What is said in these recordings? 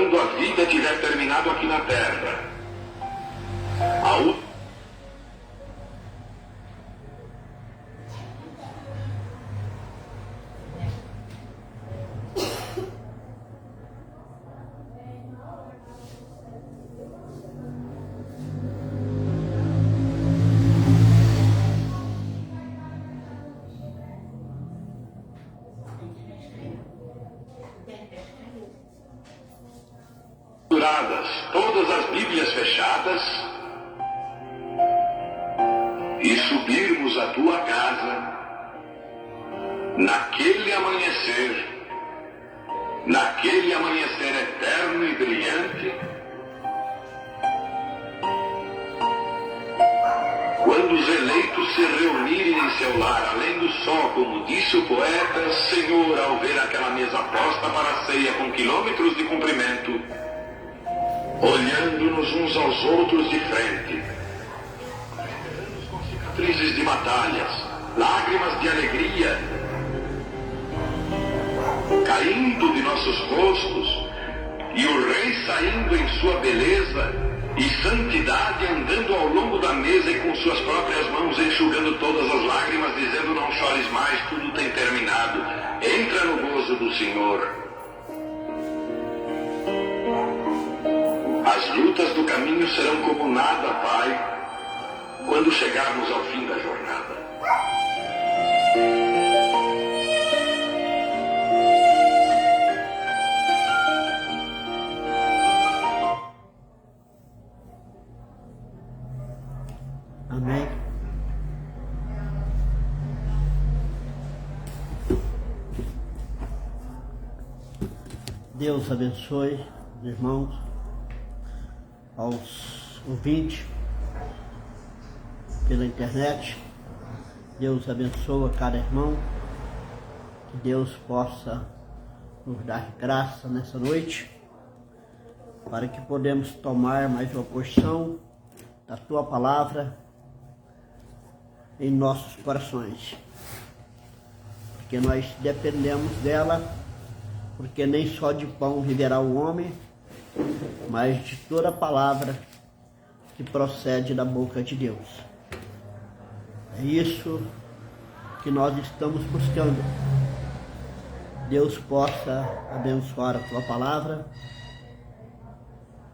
quando a vida tiver terminado aqui na Terra, todas as Bíblias fechadas, e subirmos à tua casa naquele amanhecer eterno e brilhante, quando os eleitos se reunirem em seu lar, além do sol, como disse o poeta, Senhor, ao ver aquela mesa posta para a ceia com quilômetros de comprimento, olhando-nos uns aos outros de frente, com cicatrizes de batalhas, lágrimas de alegria caindo de nossos rostos, e o Rei saindo em sua beleza e santidade, andando ao longo da mesa e com suas próprias mãos enxugando todas as lágrimas, dizendo: não chores mais, tudo tem terminado, entra no gozo do Senhor. As lutas do caminho serão como nada, Pai, quando chegarmos ao fim da jornada. Amém. Deus abençoe os irmãos, aos ouvintes pela internet. Deus abençoe cada irmão, que Deus possa nos dar graça nessa noite, para que podemos tomar mais uma porção da Tua Palavra em nossos corações, porque nós dependemos dela, porque nem só de pão viverá o homem, mas de toda palavra que procede da boca de Deus. É isso que nós estamos buscando. Deus possa abençoar a Tua Palavra,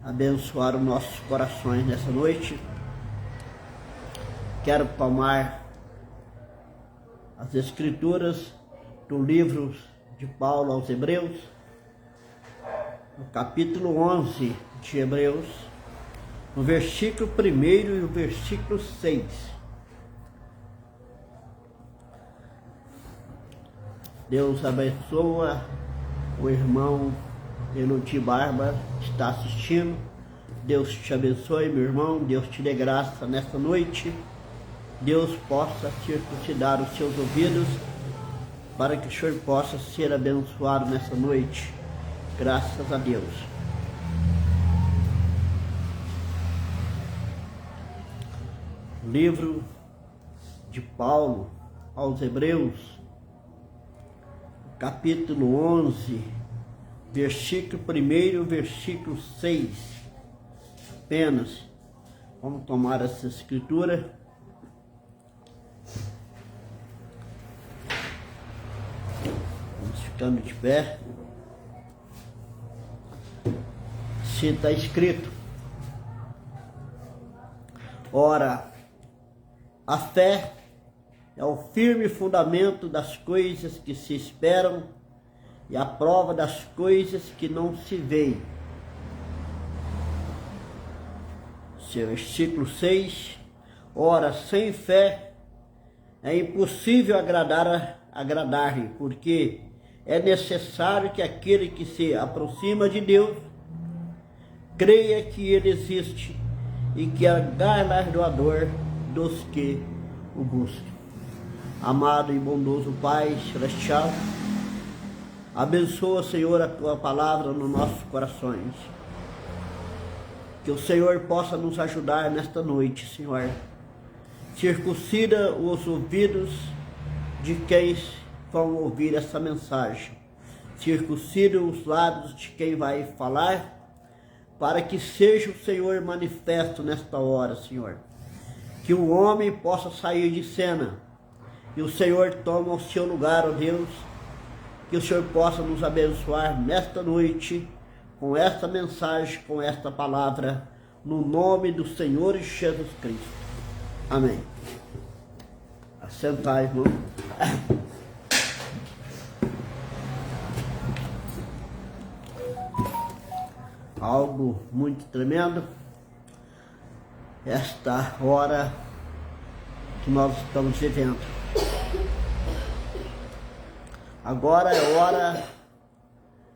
abençoar os nossos corações nessa noite. Quero tomar as Escrituras do livro de Paulo aos Hebreus, no capítulo 11 de Hebreus, no versículo 1 e o versículo 6. Deus abençoa o irmão Eloti Barba que está assistindo. Deus te abençoe, meu irmão. Deus te dê graça nesta noite. Deus possa circuncidar os seus ouvidos, para que o Senhor possa ser abençoado nessa noite. Graças a Deus. Livro de Paulo aos Hebreus, capítulo 11, versículo 1 e versículo 6. Apenas vamos tomar essa escritura. Vamos ficando de pé. Se está escrito: ora, a fé é o firme fundamento das coisas que se esperam e a prova das coisas que não se veem. Versículo 6. Ora, sem fé é impossível agradar-lhe, porque é necessário que aquele que se aproxima de Deus creia que Ele existe e que é galardoador dos que o buscam. Amado e bondoso Pai Celestial, abençoa, Senhor, a Tua Palavra nos nossos corações. Que o Senhor possa nos ajudar nesta noite, Senhor. Circuncida os ouvidos de quem vão ouvir essa mensagem. Circuncida os lábios de quem vai falar para que seja o Senhor manifesto nesta hora, Senhor. Que o homem possa sair de cena e o Senhor tome o seu lugar, ó Deus. Que o Senhor possa nos abençoar nesta noite com esta mensagem, com esta palavra, no nome do Senhor Jesus Cristo. Amém. Assentar, irmão. Algo muito tremendo. Esta hora que nós estamos vivendo. Agora é hora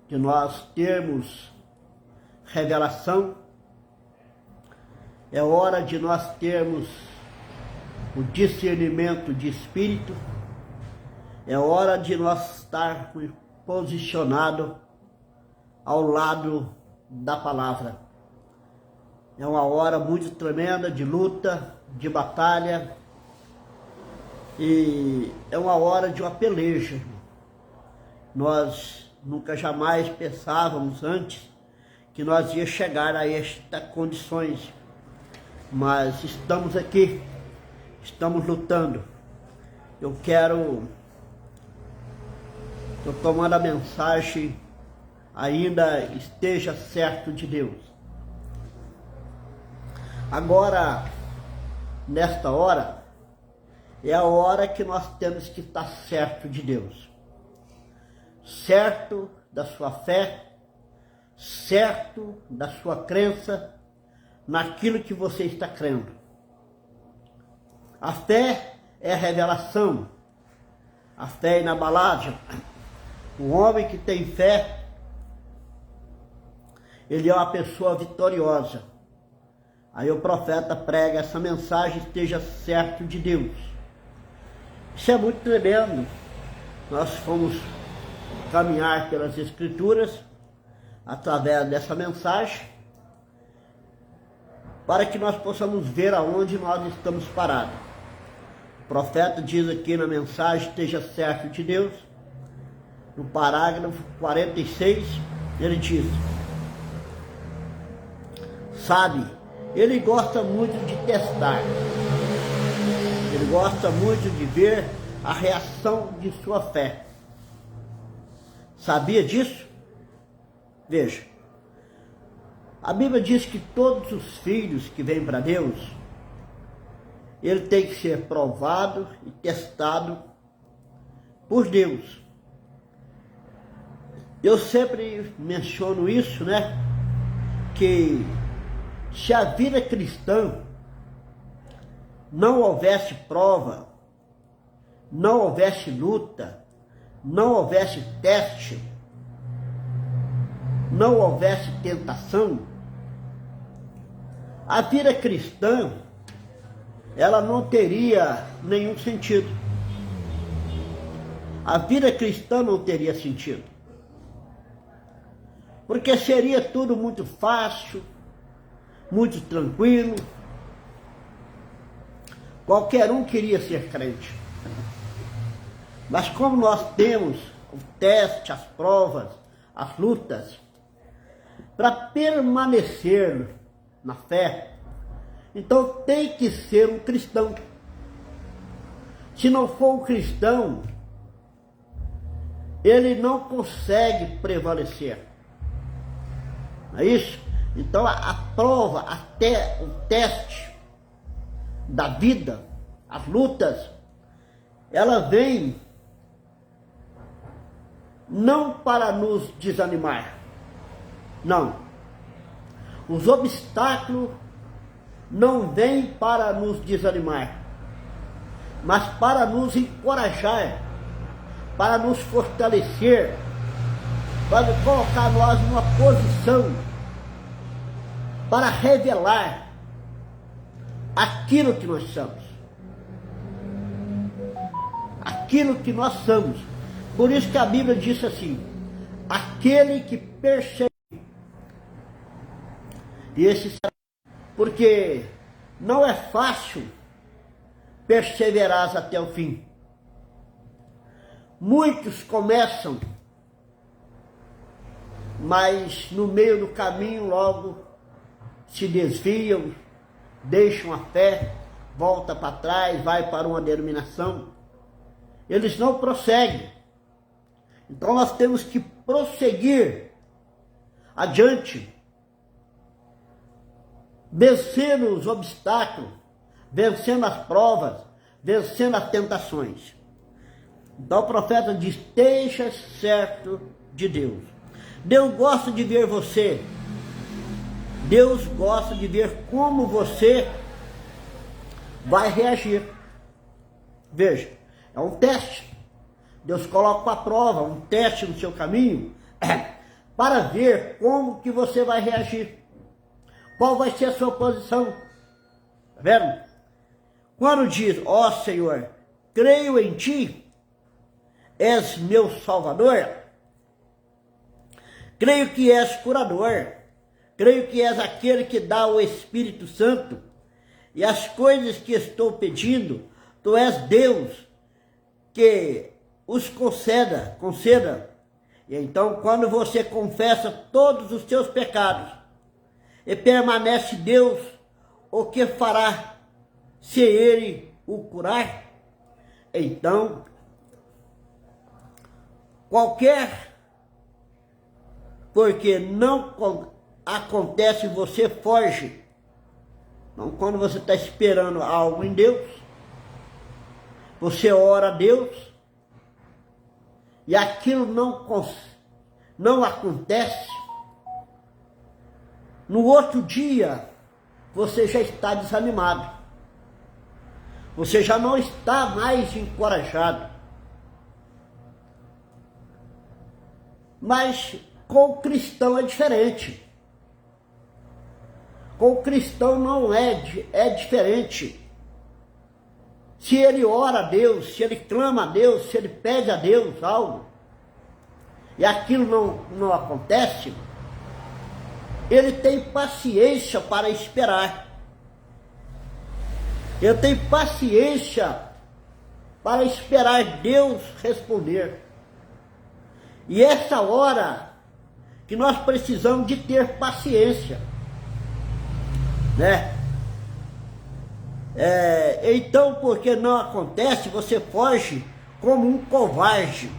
de nós termos revelação. É hora de nós termos o discernimento de espírito. É hora de nós estarmos posicionados ao lado da palavra. É uma hora muito tremenda de luta, de batalha. E é uma hora de uma peleja. Nós nunca jamais pensávamos antes que nós ia chegar a estas condições. Mas estamos aqui, estamos lutando. Eu tomando a mensagem, ainda esteja certo de Deus. Agora, nesta hora, é a hora que nós temos que estar certo de Deus. Certo da sua fé, certo da sua crença, naquilo que você está crendo. A fé é a revelação, a fé é inabalável. O homem que tem fé, ele é uma pessoa vitoriosa. Aí o profeta prega essa mensagem, esteja certo de Deus. Isso é muito tremendo. Nós fomos caminhar pelas Escrituras, através dessa mensagem, para que nós possamos ver aonde nós estamos parados. O profeta diz aqui na mensagem, esteja certo de Deus, no parágrafo 46, ele diz, sabe, ele gosta muito de testar, ele gosta muito de ver a reação de sua fé. Sabia disso? Veja, a Bíblia diz que todos os filhos que vêm para Deus, ele tem que ser provado e testado por Deus. Eu sempre menciono isso, né? Que se a vida cristã não houvesse prova, não houvesse luta, não houvesse teste, não houvesse tentação, a vida cristã, ela não teria nenhum sentido. A vida cristã não teria sentido. Porque seria tudo muito fácil, muito tranquilo. Qualquer um queria ser crente. Mas como nós temos o teste, as provas, as lutas, para permanecer na fé, então tem que ser um cristão. Se não for um cristão, ele não consegue prevalecer. Não é isso? Então a prova, até o teste da vida, as lutas, ela vem não para nos desanimar, não. Os obstáculos não vêm para nos desanimar, mas para nos encorajar, para nos fortalecer, para colocar nós numa posição para revelar aquilo que nós somos. Aquilo que nós somos. Por isso que a Bíblia diz assim, aquele que persevera, e esse, porque não é fácil perseverar até o fim. Muitos começam, mas no meio do caminho logo se desviam, deixam a fé, volta para trás, vai para uma denominação. Eles não prosseguem. Então nós temos que prosseguir adiante, vencendo os obstáculos, vencendo as provas, vencendo as tentações. Então o profeta diz: esteja certo de Deus. Deus gosta de ver você. Deus gosta de ver como você vai reagir. Veja, é um teste. Deus coloca a prova, um teste no seu caminho, para ver como que você vai reagir. Qual vai ser a sua posição. Tá vendo? Quando diz: ó Senhor, creio em ti, és meu Salvador, creio que és curador, creio que és aquele que dá o Espírito Santo, e as coisas que estou pedindo, tu és Deus que os conceda. E então, quando você confessa todos os seus pecados, e permanece Deus, o que fará se Ele o curar? Então, porque não acontece, você foge. Então, quando você está esperando algo em Deus, você ora a Deus, e aquilo não acontece, no outro dia, você já está desanimado. Você já não está mais encorajado. Mas com o cristão é diferente. Com o cristão não é diferente. Se ele ora a Deus, se ele clama a Deus, se ele pede a Deus algo, e aquilo não acontece, ele tem paciência para esperar. Ele tem paciência para esperar Deus responder. E essa hora que nós precisamos de ter paciência, né? Então, porque não acontece, você foge como um covarde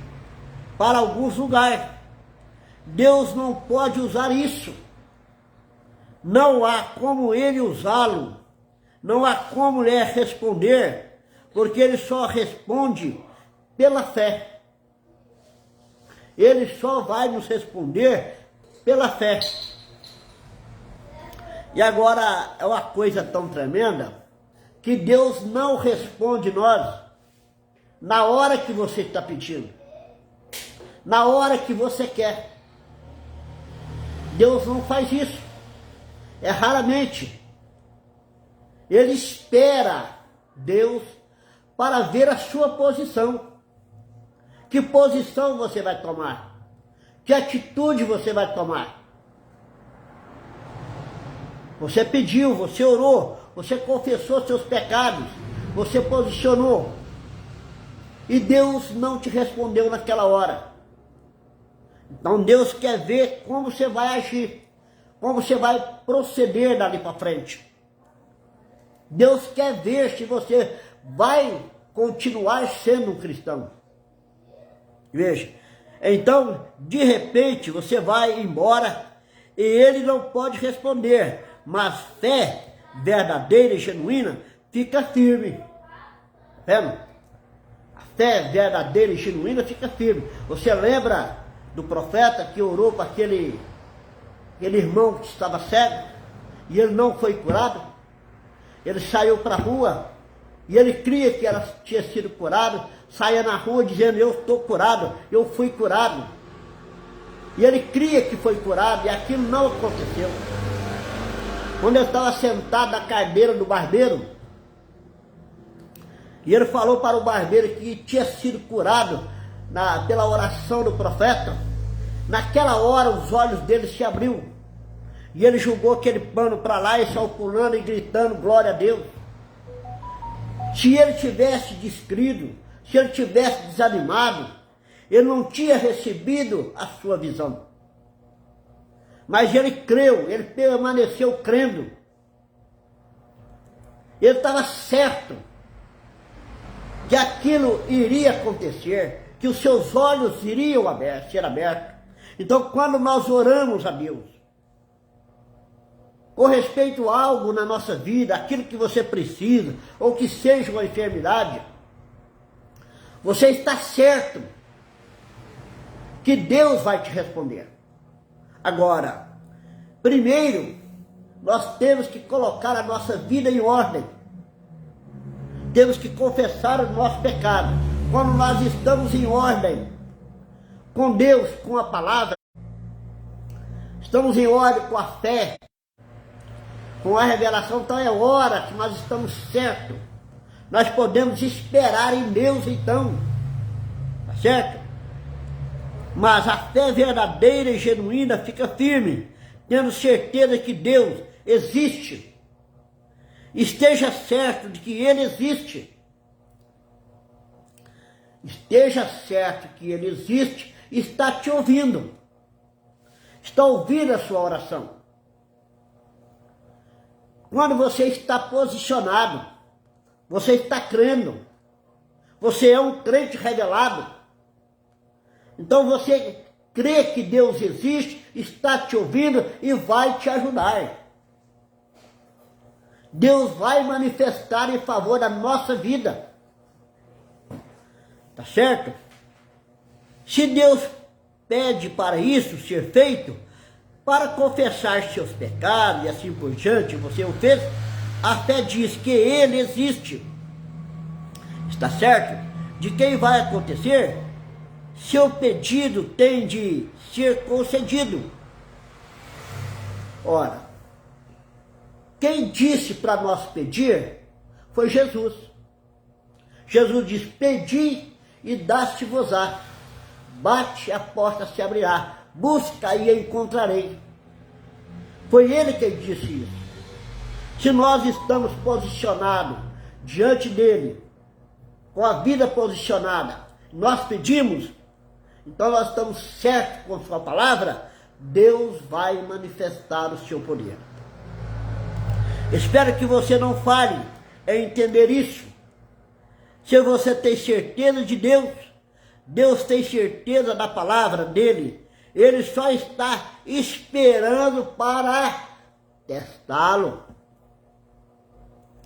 para alguns lugares. Deus não pode usar isso. Não há como ele usá-lo. Não há como ele responder, porque ele só responde pela fé. Ele só vai nos responder pela fé. E agora é uma coisa tão tremenda, que Deus não responde nós na hora que você está pedindo, na hora que você quer. Deus não faz isso. É raramente. Ele espera Deus para ver a sua posição. Que posição você vai tomar? Que atitude você vai tomar? Você pediu, você orou, você confessou seus pecados, você posicionou, e Deus não te respondeu naquela hora. Então Deus quer ver como você vai agir, como você vai proceder dali para frente. Deus quer ver se você vai continuar sendo um cristão. Veja, então de repente você vai embora e ele não pode responder, mas fé verdadeira e genuína fica firme. Tá vendo? A fé verdadeira e genuína fica firme. Você lembra do profeta que orou para aquele irmão que estava cego e ele não foi curado? Ele saiu para a rua e ele cria que ela tinha sido curado, saia na rua dizendo: eu estou curado, eu fui curado. E ele cria que foi curado e aquilo não aconteceu. Quando ele estava sentado na cadeira do barbeiro, e ele falou para o barbeiro que tinha sido curado pela oração do profeta, naquela hora os olhos dele se abriu. E ele jogou aquele pano para lá e saiu pulando e gritando: glória a Deus. Se ele tivesse descrido, se ele tivesse desanimado, ele não tinha recebido a sua visão. Mas ele creu, ele permaneceu crendo. Ele estava certo que aquilo iria acontecer, que os seus olhos iriam ser abertos. Então, quando nós oramos a Deus, com respeito a algo na nossa vida, aquilo que você precisa, ou que seja uma enfermidade, você está certo que Deus vai te responder. Agora, primeiro, nós temos que colocar a nossa vida em ordem. Temos que confessar o nosso pecado. Quando nós estamos em ordem com Deus, com a palavra, estamos em ordem com a fé, com a revelação, então é hora que nós estamos certos. Nós podemos esperar em Deus então, tá certo? Mas a fé verdadeira e genuína fica firme, tendo certeza que Deus existe. Esteja certo de que Ele existe. Esteja certo que Ele existe e está te ouvindo. Está ouvindo a sua oração. Quando você está posicionado, você está crendo, você é um crente revelado, então você crê que Deus existe, está te ouvindo e vai te ajudar. Deus vai manifestar em favor da nossa vida. Tá certo? Se Deus pede para isso ser feito, para confessar seus pecados e assim por diante, você o fez, a fé diz que Ele existe. Está certo? De quem vai acontecer? Seu pedido tem de ser concedido. Ora, quem disse para nós pedir foi Jesus. Jesus diz: pedi e dá-se-vos-á. Bate, a porta se abrirá. Busca e encontrarei. Foi Ele quem disse isso. Se nós estamos posicionados diante dEle, com a vida posicionada, nós pedimos, então nós estamos certos com sua palavra, Deus vai manifestar o seu poder. Espero que você não fale em entender isso. Se você tem certeza de Deus, Deus tem certeza da palavra dEle, Ele só está esperando para testá-lo.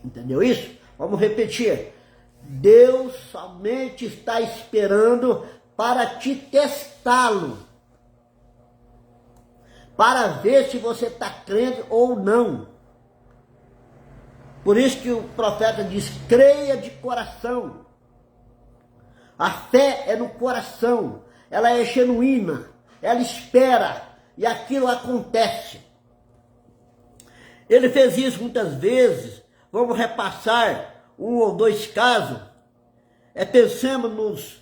Entendeu isso? Vamos repetir. Deus somente está esperando para te testá-lo, para ver se você está crendo ou não. Por isso que o profeta diz: creia de coração. A fé é no coração, ela é genuína, ela espera e aquilo acontece. Ele fez isso muitas vezes. Vamos repassar um ou dois casos. Pensemos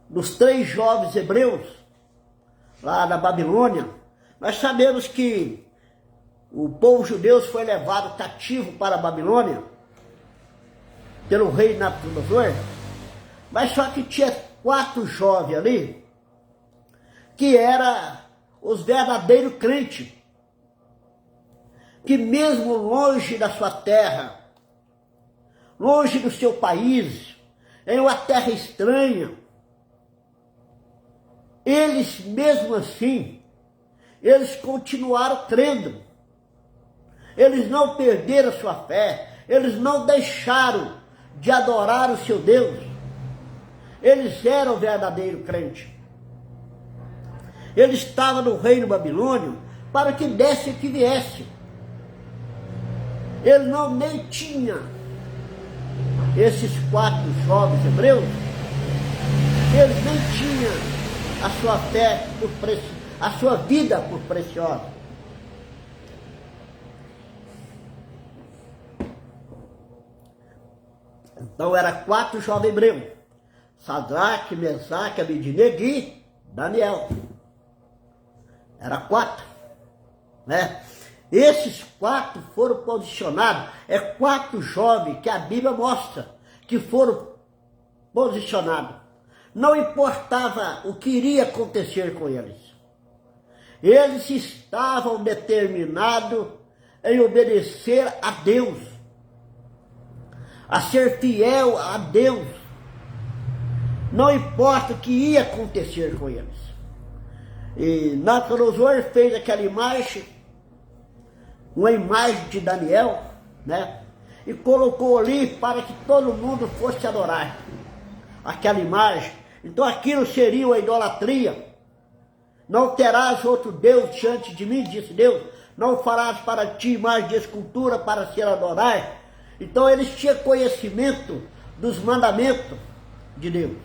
nos 3 jovens hebreus lá da Babilônia. Nós sabemos que o povo judeu foi levado cativo para a Babilônia pelo rei Nabucodonosor, mas só que tinha 4 jovens ali que eram os verdadeiros crentes, que mesmo longe da sua terra, longe do seu país, em uma terra estranha, eles mesmo assim, eles continuaram crendo. Eles não perderam a sua fé, eles não deixaram de adorar o seu Deus. Eles eram verdadeiro crente. Ele estava no reino babilônio para que desse e que viesse. Ele não nem tinha esses 4 jovens hebreus, eles nem tinham a sua fé a sua vida por preciosa. Então era 4 jovens hebreus: Sadraque, Mesaque, Abednego e Daniel. Era 4, né? Esses 4 foram posicionados. 4 jovens que a Bíblia mostra que foram posicionados. Não importava o que iria acontecer com eles. Eles estavam determinados em obedecer a Deus, a ser fiel a Deus, não importa o que ia acontecer com eles. E Nabucodonosor fez aquela imagem, uma imagem de Daniel, né? E colocou ali para que todo mundo fosse adorar aquela imagem. Então aquilo seria uma idolatria. Não terás outro Deus diante de mim, disse Deus. Não farás para ti imagem de escultura para ser adorado. Então eles tinham conhecimento dos mandamentos de Deus.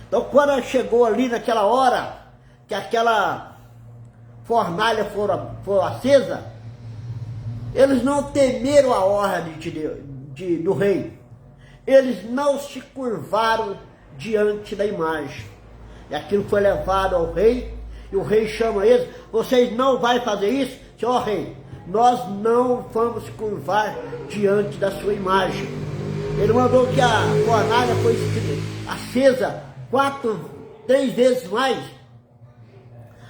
Então quando chegou ali naquela hora que aquela fornalha for acesa, eles não temeram a ordem de Deus, do rei. Eles não se curvaram diante da imagem. E aquilo foi levado ao rei, e o rei chama eles: vocês não vão fazer isso? Senhor rei, nós não vamos curvar diante da sua imagem. Ele mandou que a fornalha foi acesa 3 vezes mais.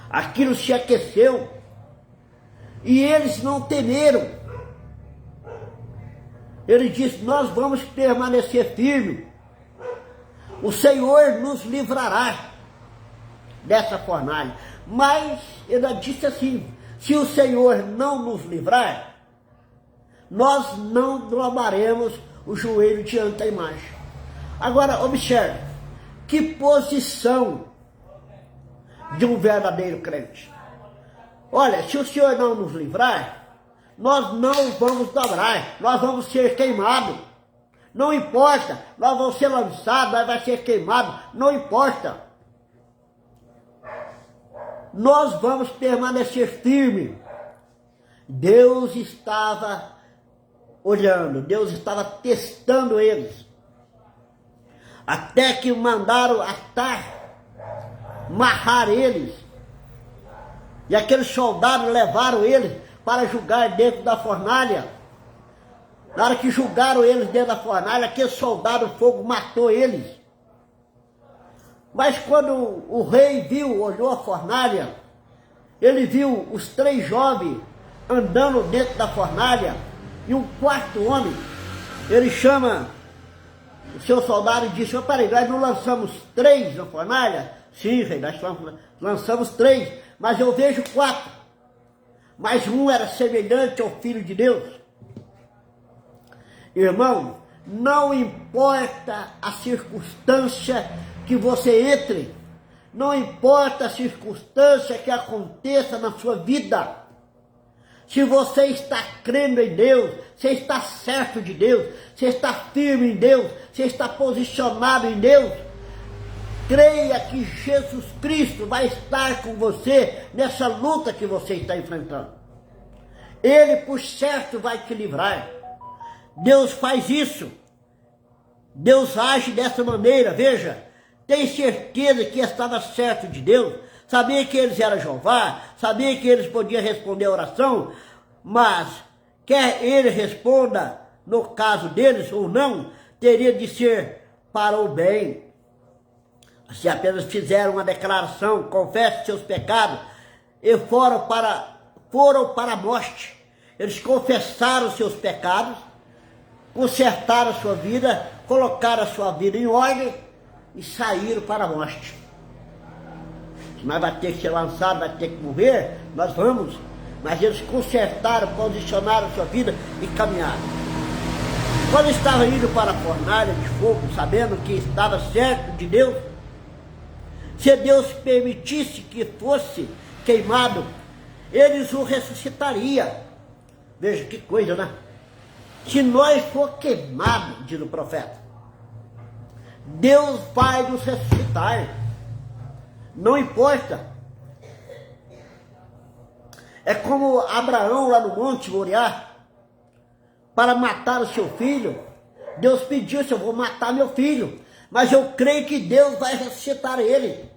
Aquilo se aqueceu. E eles não temeram. Ele disse: nós vamos permanecer firmes. O Senhor nos livrará dessa fornalha. Mas ele disse assim: se o Senhor não nos livrar, nós não dobraremos o joelho diante da imagem. Agora observe, que posição de um verdadeiro crente. Olha, se o Senhor não nos livrar, nós não vamos dobrar, nós vamos ser queimados. Não importa, nós vamos ser lançados, nós vamos ser queimados, não importa. Nós vamos permanecer firmes. Deus estava olhando, Deus estava testando eles. Até que mandaram amarrar eles. E aqueles soldados levaram eles para julgar dentro da fornalha. Na hora que julgaram eles dentro da fornalha, aquele soldado, o fogo matou eles. Mas quando o rei olhou a fornalha, ele viu os 3 jovens andando dentro da fornalha e um 4º homem. Ele chama o seu soldado e disse: peraí, nós não lançamos 3 na fornalha? Sim, rei, nós lançamos 3, mas eu vejo 4. Mas um era semelhante ao Filho de Deus. Irmão, não importa a circunstância que você entre, não importa a circunstância que aconteça na sua vida, se você está crendo em Deus, você está certo de Deus, você está firme em Deus, você está posicionado em Deus, creia que Jesus Cristo vai estar com você nessa luta que você está enfrentando. Ele, por certo, vai te livrar. Deus faz isso. Deus age dessa maneira, veja. Tem certeza que estava certo de Deus. Sabia que eles eram Jeová. Sabia que eles podiam responder a oração. Mas, quer ele responda, no caso deles ou não, teria de ser para o bem. Se apenas fizeram uma declaração, confessem seus pecados, e foram para a morte. Eles confessaram seus pecados, consertaram a sua vida, colocaram a sua vida em ordem e saíram para a morte. Se nós vamos ter que ser lançados, vai ter que morrer, nós vamos. Mas eles consertaram, posicionaram a sua vida e caminharam. Quando estavam indo para a fornalha de fogo, sabendo que estava certo de Deus, se Deus permitisse que fosse queimado, eles o ressuscitaria. Veja que coisa, né? Se nós for queimados, diz o profeta, Deus vai nos ressuscitar. Não importa. É como Abraão lá no Monte Moriá, para matar o seu filho. Deus pediu: eu vou matar meu filho, mas eu creio que Deus vai ressuscitar ele.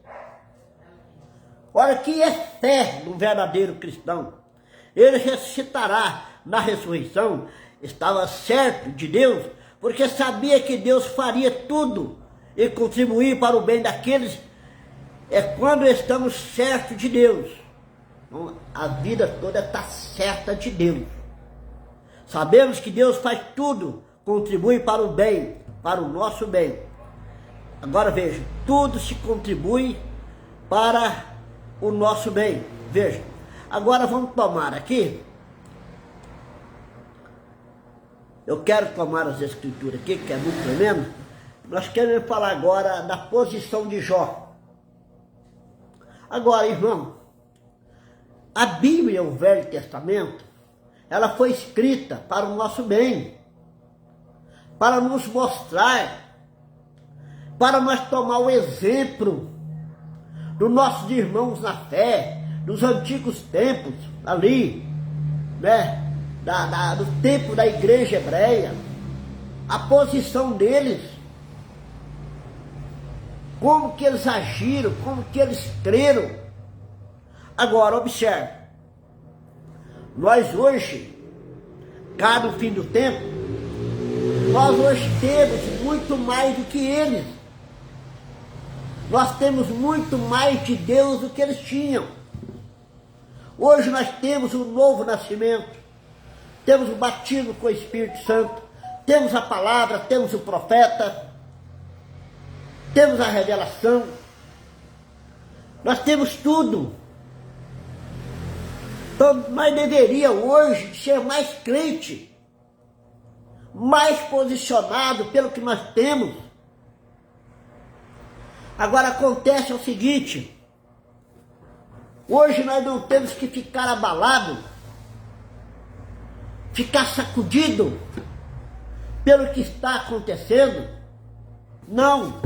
Olha que é fé do verdadeiro cristão. Ele ressuscitará na ressurreição. Estava certo de Deus, porque sabia que Deus faria tudo e contribuir para o bem daqueles. É quando estamos certos de Deus, Então, a vida toda está certa de Deus. Sabemos que Deus faz tudo, contribui para o bem, para o nosso bem. Agora veja, tudo se contribui para o nosso bem. Veja, agora vamos tomar aqui. Eu quero tomar as escrituras aqui, que é muito tremendo. Nós queremos falar agora da posição de Jó. Agora, irmão, a Bíblia, o Velho Testamento, ela foi escrita para o nosso bem, para nos mostrar, para nós tomar o exemplo dos nossos irmãos na fé, dos antigos tempos, ali, né, do tempo da igreja hebreia, a posição deles, como que eles agiram, como que eles creram. Agora, observe, nós hoje, cá no fim do tempo, nós hoje temos muito mais do que eles. Nós temos muito mais de Deus do que eles tinham. Hoje nós temos o novo nascimento, temos o batismo com o Espírito Santo, temos a palavra, temos o profeta, temos a revelação, nós temos tudo. Então nós deveríamos hoje ser mais crente, mais posicionado pelo que nós temos. Agora acontece o seguinte, hoje nós não temos que ficar abalado, ficar sacudido pelo que está acontecendo. Não.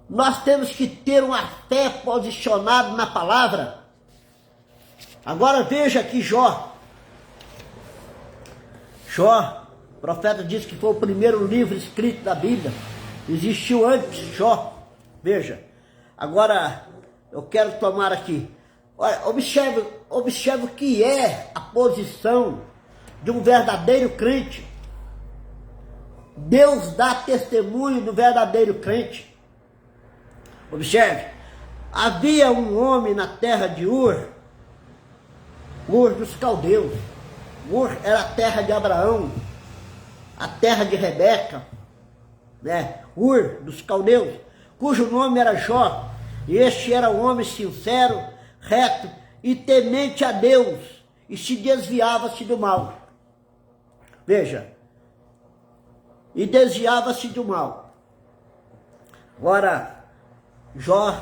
Nós temos que ter uma fé posicionada na palavra. Agora veja aqui Jó. Jó, o profeta diz que foi o primeiro livro escrito da Bíblia. Existiu antes Jó. Veja. Agora eu quero tomar aqui. Olha, observe o que é a posição de um verdadeiro crente. Deus dá testemunho do verdadeiro crente. Observe, havia um homem na terra de Ur dos caldeus. Ur era a terra de Abraão, a terra de Rebeca, né? Ur dos caldeus, cujo nome era Jó, e este era um homem sincero, reto e temente a Deus, e se desviava-se do mal. Veja, e desviava-se do mal. Agora, Jó,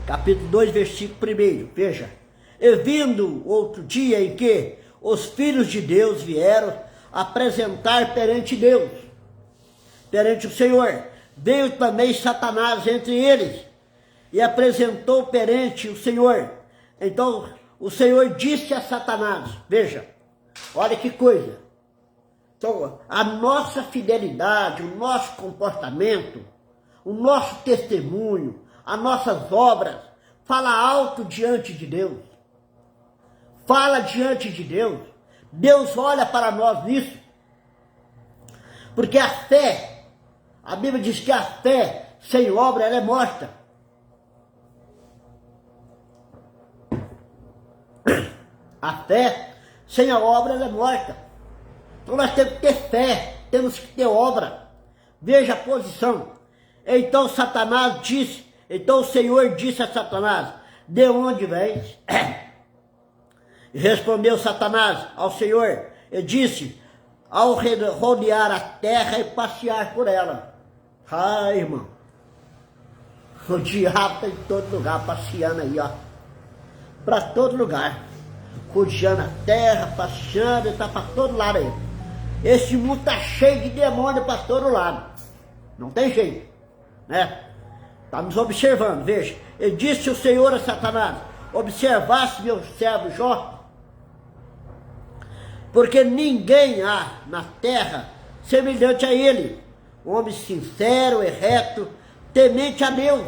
capítulo 2, versículo 1, veja. E vindo outro dia em que os filhos de Deus vieram apresentar perante Deus, perante o Senhor, veio também Satanás entre eles, e apresentou perante o Senhor. Então o Senhor disse a Satanás, veja, olha que coisa. Então a nossa fidelidade, o nosso comportamento, o nosso testemunho, as nossas obras, fala alto diante de Deus. Fala diante de Deus. Deus olha para nós nisso. Porque a fé, a Bíblia diz que a fé sem obra ela é morta. A fé sem a obra ela é morta. Então nós temos que ter fé, temos que ter obra. Veja a posição. Então Satanás disse, então o Senhor disse a Satanás, de onde vens? Respondeu Satanás ao Senhor, e disse, ao rodear a terra e passear por ela. Ai, irmão, o diabo está em todo lugar, passeando aí, ó, para todo lugar, rodeando a terra, passeando, está para todo lado aí. Esse mundo está cheio de demônio para todo lado, não tem jeito, né? Está nos observando, veja. E disse o Senhor a Satanás, observasse meu servo Jó, porque ninguém há na terra semelhante a ele, homem sincero e reto, temente a Deus.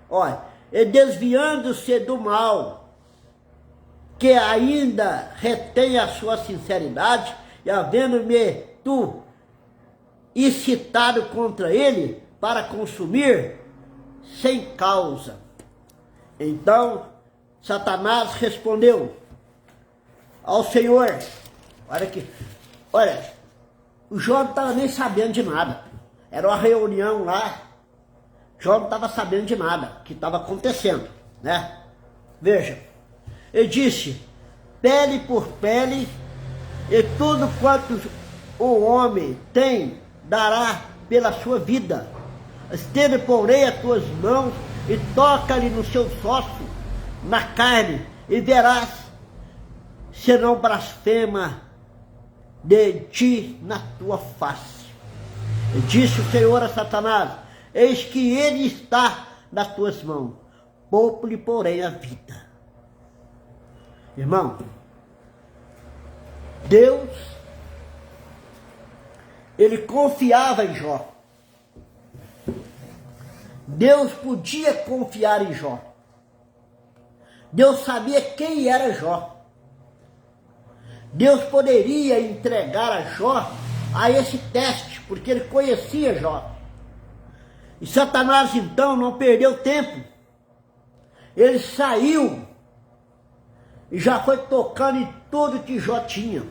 Olha, e desviando-se do mal, que ainda retém a sua sinceridade, e havendo-me tu incitado contra ele para consumir sem causa. Então Satanás respondeu ao Senhor, olha aqui, olha, o Jó não estava nem sabendo de nada, era uma reunião lá, Jó não estava sabendo de nada que estava acontecendo, né? Veja, ele disse, pele por pele, e tudo quanto o homem tem, dará pela sua vida. Estende, porém, as tuas mãos e toca-lhe no seu sócio, na carne, e verás se não blasfema de ti na tua face. E disse o Senhor a Satanás, eis que ele está nas tuas mãos, poupa-lhe, porém, a vida. Irmão, Deus, ele confiava em Jó. Deus podia confiar em Jó. Deus sabia quem era Jó. Deus poderia entregar a Jó a esse teste, porque ele conhecia Jó. E Satanás então não perdeu tempo. Ele saiu e já foi tocando em tudo que Jó tinha.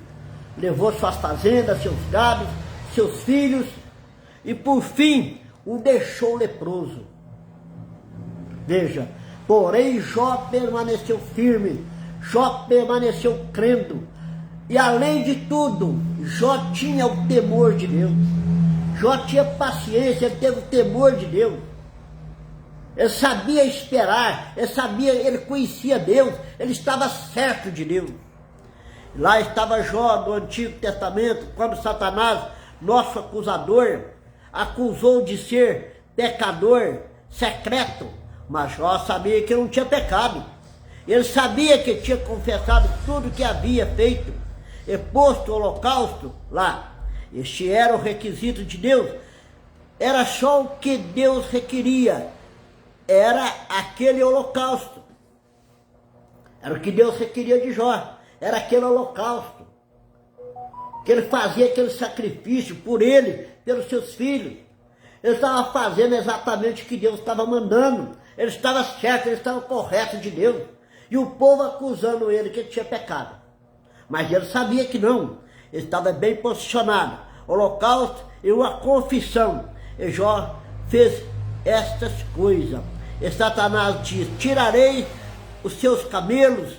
Levou suas fazendas, seus gados, seus filhos, e por fim o deixou leproso. Veja, porém Jó permaneceu firme, Jó permaneceu crendo, e além de tudo, Jó tinha o temor de Deus. Jó tinha paciência, ele teve o temor de Deus. Ele sabia esperar, ele conhecia Deus, ele estava certo de Deus. Lá estava Jó do Antigo Testamento, quando Satanás, nosso acusador, acusou de ser pecador secreto, mas Jó sabia que não tinha pecado. Ele sabia que tinha confessado tudo que havia feito e posto o holocausto lá. Este era o requisito de Deus, era só o que Deus requeria, era aquele holocausto. Era o que Deus requeria de Jó, era aquele holocausto, que ele fazia aquele sacrifício por ele, pelos seus filhos. Ele estava fazendo exatamente o que Deus estava mandando, ele estava certo, ele estava correto de Deus, e o povo acusando ele que ele tinha pecado. Mas ele sabia que não, ele estava bem posicionado, holocausto e uma confissão, e Jó fez estas coisas. E Satanás diz, tirarei os seus camelos,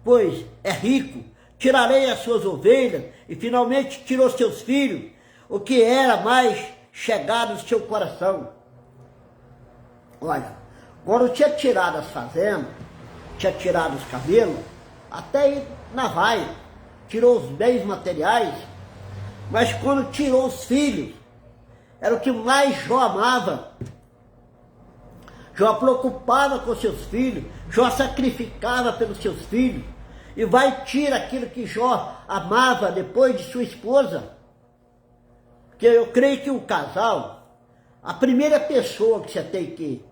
pois é rico, tirarei as suas ovelhas, e finalmente tirou seus filhos, o que era mais chegado do seu coração. Olha, quando tinha tirado as fazendas, tinha tirado os camelos, até ir na vaia, tirou os bens materiais, mas quando tirou os filhos, era o que mais Jó amava. Jó preocupava com seus filhos, Jó sacrificava pelos seus filhos, e vai tirar aquilo que Jó amava depois de sua esposa. Porque eu creio que o casal, a primeira pessoa que você tem que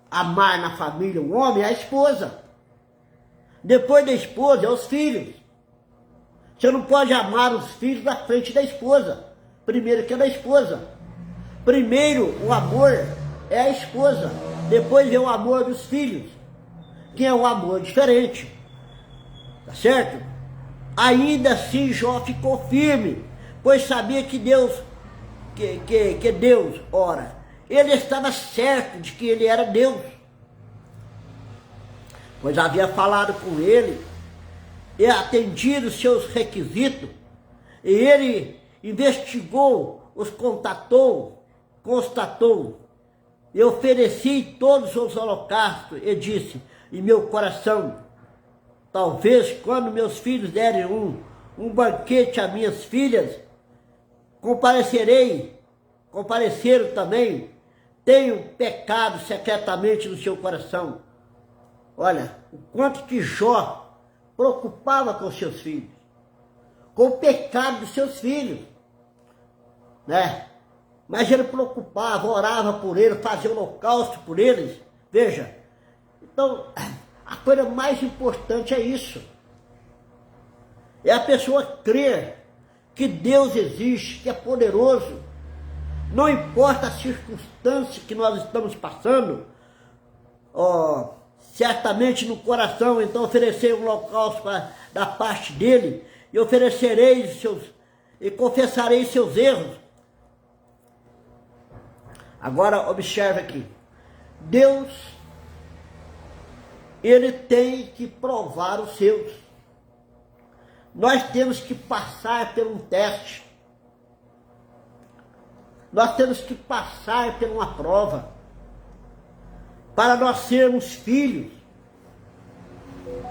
amar na família, o homem, é a esposa. Depois da esposa, é os filhos. Você não pode amar os filhos na frente da esposa. Primeiro que é da esposa. Primeiro o amor é a esposa. Depois é o amor dos filhos. Que é um amor diferente. Tá certo? Ainda assim Jó ficou firme, pois sabia que Deus, que Deus, ora, ele estava certo de que ele era Deus. Pois havia falado com ele e atendido os seus requisitos, e ele investigou, os contatou, constatou, e ofereci todos os holocaustos, e disse, em meu coração, talvez quando meus filhos derem um banquete a minhas filhas, compareceram também, tenho pecado secretamente no seu coração. Olha, o quanto que Jó preocupava com seus filhos, com o pecado dos seus filhos, né? Mas ele preocupava, orava por eles, fazia holocausto por eles. Veja, então a coisa mais importante é isso. É a pessoa crer que Deus existe, que é poderoso. Não importa a circunstância que nós estamos passando, certamente no coração, então oferecei um holocausto da parte dele, e oferecereis e confessareis seus erros. Agora observe aqui, Deus, ele tem que provar os seus. Nós temos que passar por um teste. Nós temos que passar por uma prova para nós sermos filhos,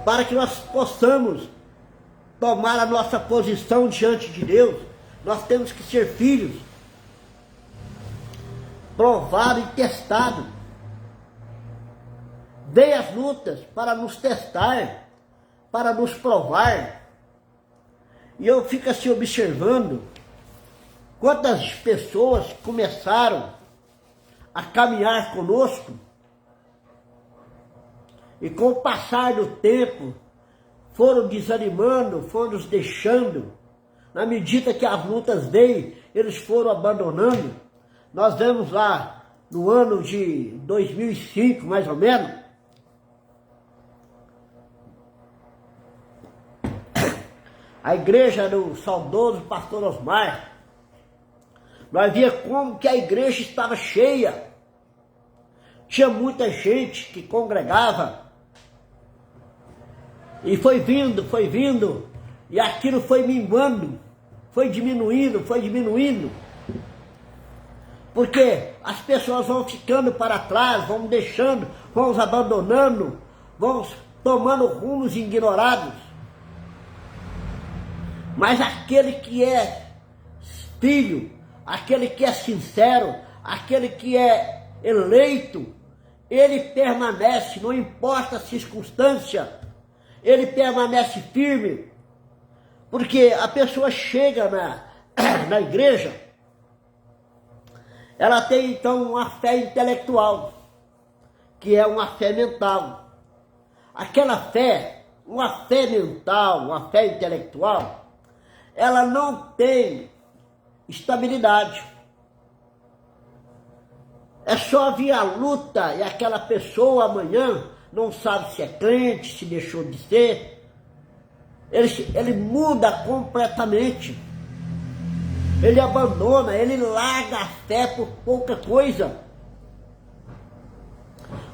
para que nós possamos tomar a nossa posição diante de Deus. Nós temos que ser filhos, provado e testado. Vem as lutas para nos testar, para nos provar. E eu fico assim observando quantas pessoas começaram a caminhar conosco e com o passar do tempo foram desanimando, foram nos deixando. Na medida que as lutas veio, eles foram abandonando. Nós vemos lá no ano de 2005, mais ou menos, a igreja do saudoso pastor Osmar. Nós via como que a igreja estava cheia. Tinha muita gente que congregava. E foi vindo, e aquilo foi minguando, foi diminuindo. Porque as pessoas vão ficando para trás, vão deixando, vão os abandonando, vão tomando rumos ignorados. Mas aquele que é filho, aquele que é sincero, aquele que é eleito, ele permanece, não importa a circunstância, ele permanece firme. Porque a pessoa chega na igreja, ela tem então uma fé intelectual, que é uma fé mental. Aquela fé, uma fé mental, uma fé intelectual, ela não tem estabilidade. É só vir a luta e aquela pessoa amanhã não sabe se é crente, se deixou de ser. Ele muda completamente. Ele abandona, ele larga a fé por pouca coisa.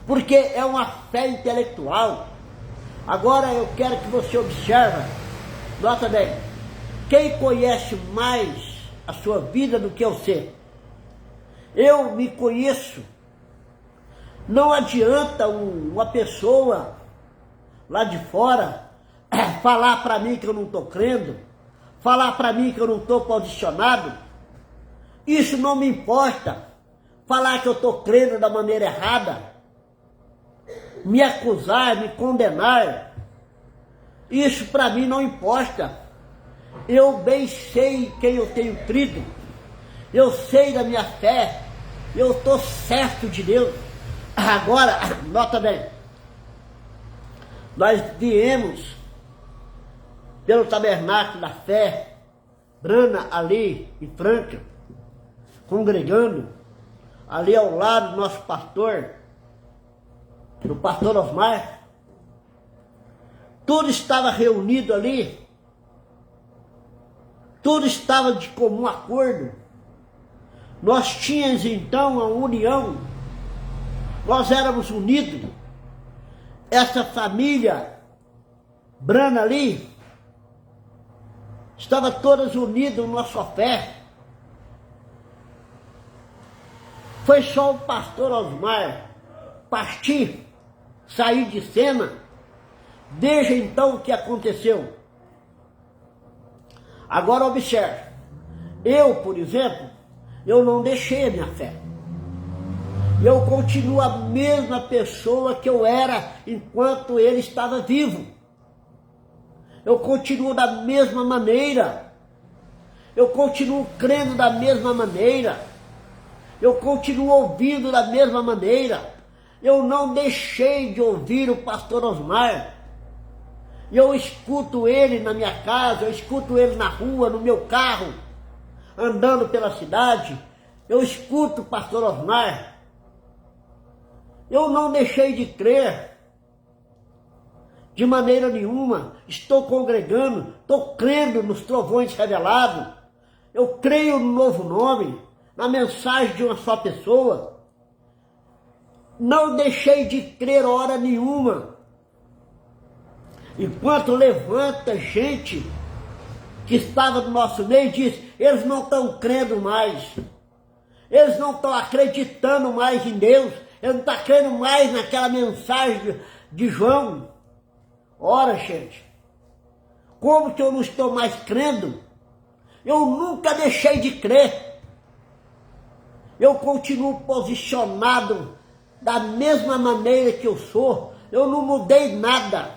Porque é uma fé intelectual. Agora eu quero que você observe, nota bem, quem conhece mais a sua vida do que você? Eu me conheço. Não adianta uma pessoa lá de fora falar para mim que eu não estou crendo, falar para mim que eu não estou posicionado. Isso não me importa. Falar que eu estou crendo da maneira errada, me acusar, me condenar, isso para mim não importa. Eu bem sei quem eu tenho crido, eu sei da minha fé, eu estou certo de Deus. Agora, nota bem, nós viemos pelo tabernáculo da fé, Brana ali em Franca, congregando, ali ao lado do nosso pastor, do pastor Osmar. Tudo estava reunido ali, tudo estava de comum acordo. Nós tínhamos então a união, nós éramos unidos. Essa família Brana ali, estava todas unidas na nossa fé. Foi só o pastor Osmar partir, sair de cena. Desde então o que aconteceu? Agora observe, eu, por exemplo, eu não deixei a minha fé. Eu continuo a mesma pessoa que eu era enquanto ele estava vivo. Eu continuo da mesma maneira. Eu continuo crendo da mesma maneira. Eu continuo ouvindo da mesma maneira. Eu não deixei de ouvir o pastor Osmar. Eu escuto ele na minha casa, eu escuto ele na rua, no meu carro, andando pela cidade. Eu escuto o pastor Osmar. Eu não deixei de crer. De maneira nenhuma. Estou congregando, estou crendo nos trovões revelados. Eu creio no novo nome, na mensagem de uma só pessoa. Não deixei de crer hora nenhuma. Enquanto levanta gente que estava no nosso meio e diz, eles não estão crendo mais. Eles não estão acreditando mais em Deus. Eles não estão crendo mais naquela mensagem de João. Ora, gente, como que eu não estou mais crendo? Eu nunca deixei de crer. Eu continuo posicionado da mesma maneira que eu sou. Eu não mudei nada.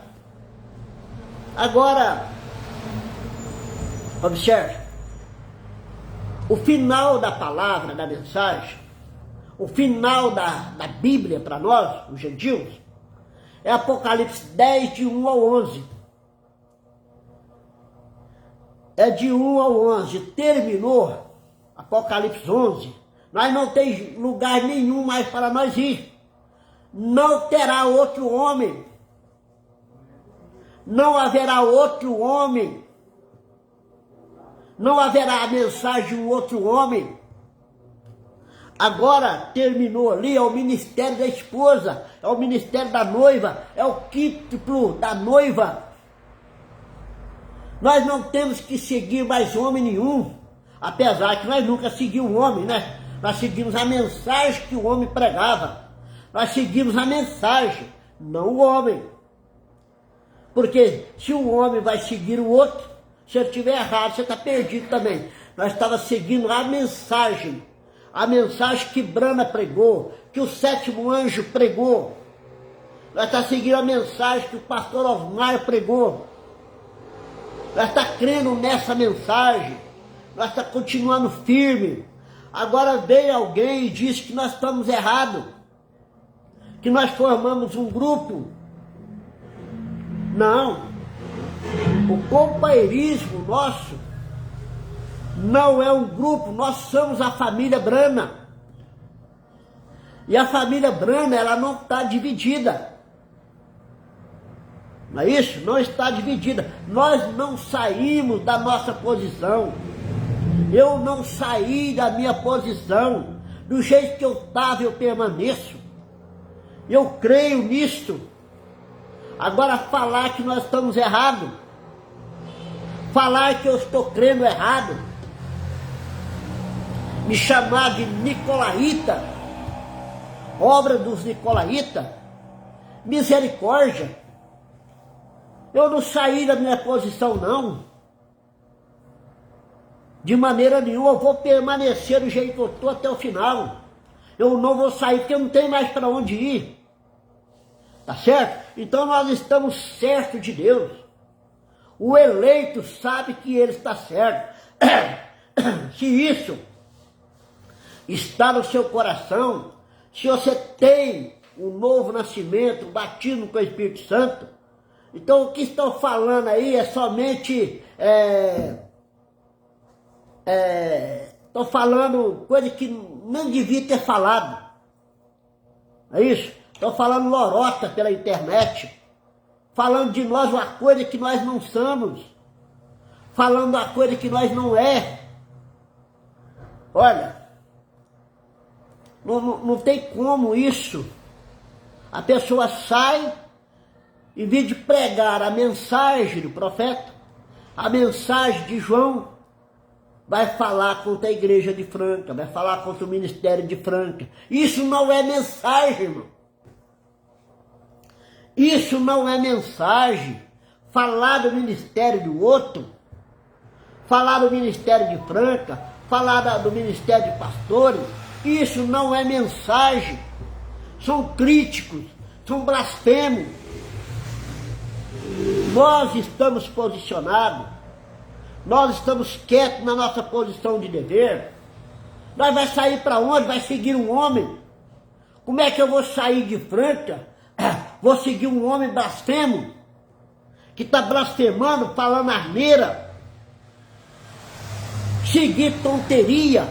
Agora, observe. O final da palavra, da mensagem, o final da Bíblia para nós, os gentios, é Apocalipse 10, de 1 ao 11. É de 1 ao 11. Terminou Apocalipse 11. Nós não tem lugar nenhum mais para nós ir. Não terá outro homem. Não haverá outro homem. Não haverá a mensagem de um outro homem. Agora terminou ali, é o ministério da esposa, é o ministério da noiva, é o quíntuplo da noiva. Nós não temos que seguir mais homem nenhum, apesar que nós nunca seguimos um homem, né? Nós seguimos a mensagem que o homem pregava. Nós seguimos a mensagem, não o homem. Porque se o homem vai seguir o outro, se ele estiver errado, você está perdido também. Nós estávamos seguindo a mensagem que Brana pregou, que o sétimo anjo pregou. Nós estamos seguindo a mensagem que o pastor Osmar pregou. Nós estamos crendo nessa mensagem. Nós estamos continuando firme. Agora veio alguém e disse que nós estamos errados. Que nós formamos um grupo. Não. O companheirismo nosso não é um grupo, nós somos a família Brana. E a família Brana, ela não está dividida. Não é isso? Não está dividida. Nós não saímos da nossa posição. Eu não saí da minha posição. Do jeito que eu estava, eu permaneço. Eu creio nisso. Agora falar que nós estamos errados, falar que eu estou crendo errado, me chamar de nicolaíta, obra dos nicolaítas, misericórdia. Eu não saí da minha posição, não. De maneira nenhuma, eu vou permanecer do jeito que eu estou até o final. Eu não vou sair porque eu não tenho mais para onde ir. Tá certo? Então nós estamos certos de Deus. O eleito sabe que ele está certo. Se isso está no seu coração, se você tem um novo nascimento, batismo com o Espírito Santo, então o que estou falando aí é somente... Estou falando coisa que não devia ter falado. É isso? Estou falando lorota pela internet. Falando de nós uma coisa que nós não somos. Falando uma coisa que nós não é. Olha, não tem como isso. A pessoa sai, em vez de pregar a mensagem do profeta, a mensagem de João, vai falar contra a igreja de Franca, vai falar contra o ministério de Franca. Isso não é mensagem, irmão. Isso não é mensagem. Falar do ministério do outro, falar do ministério de Franca, falar do ministério de pastores, isso não é mensagem. São críticos, são blasfemos. Nós estamos posicionados, nós estamos quietos na nossa posição de dever. Nós vai sair para onde? Vai seguir um homem? Como é que eu vou sair de Franca? Vou seguir um homem blasfemo, que está blasfemando, falando asneira, seguir tonteria.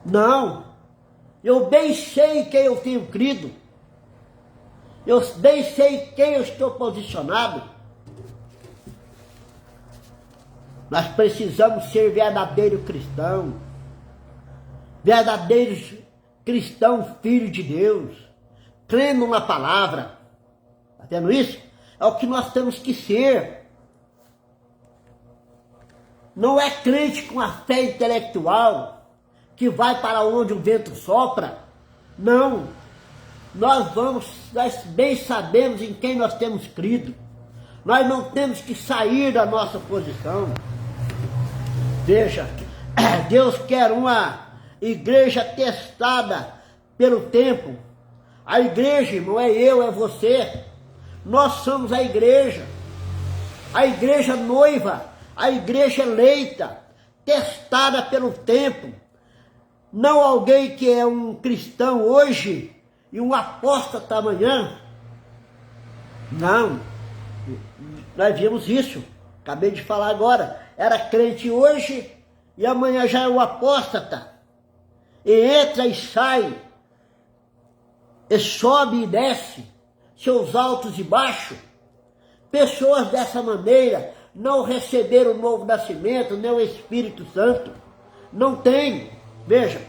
Não, eu bem sei quem eu tenho crido. Eu bem sei quem eu estou posicionado. Nós precisamos ser verdadeiro cristão. Verdadeiros cristãos, filhos de Deus. Crendo na palavra. Está vendo isso? É o que nós temos que ser. Não é crente com a fé intelectual, que vai para onde o vento sopra. Não. Nós bem sabemos em quem nós temos crido. Nós não temos que sair da nossa posição. Veja, Deus quer uma igreja testada pelo tempo. A igreja, irmão, é eu, é você. Nós somos a igreja noiva, a igreja eleita, testada pelo tempo. Não alguém que é um cristão hoje e um apóstata amanhã. Não, nós vimos isso, acabei de falar agora. Era crente hoje e amanhã já é um apóstata. E entra e sai, e sobe e desce, seus altos e baixos. Pessoas dessa maneira não receberam o novo nascimento, nem o Espírito Santo. Não tem. Veja,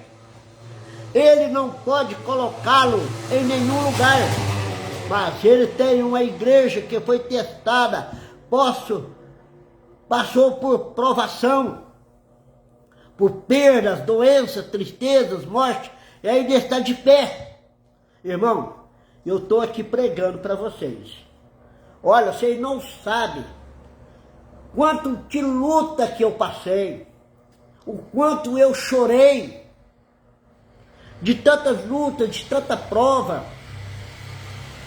ele não pode colocá-lo em nenhum lugar, mas ele tem uma igreja que foi testada, passou por provação, por perdas, doenças, tristezas, morte, e ainda está de pé. Irmão, eu estou aqui pregando para vocês. Olha, vocês não sabem quanto de luta que eu passei, o quanto eu chorei, de tantas lutas, de tanta prova,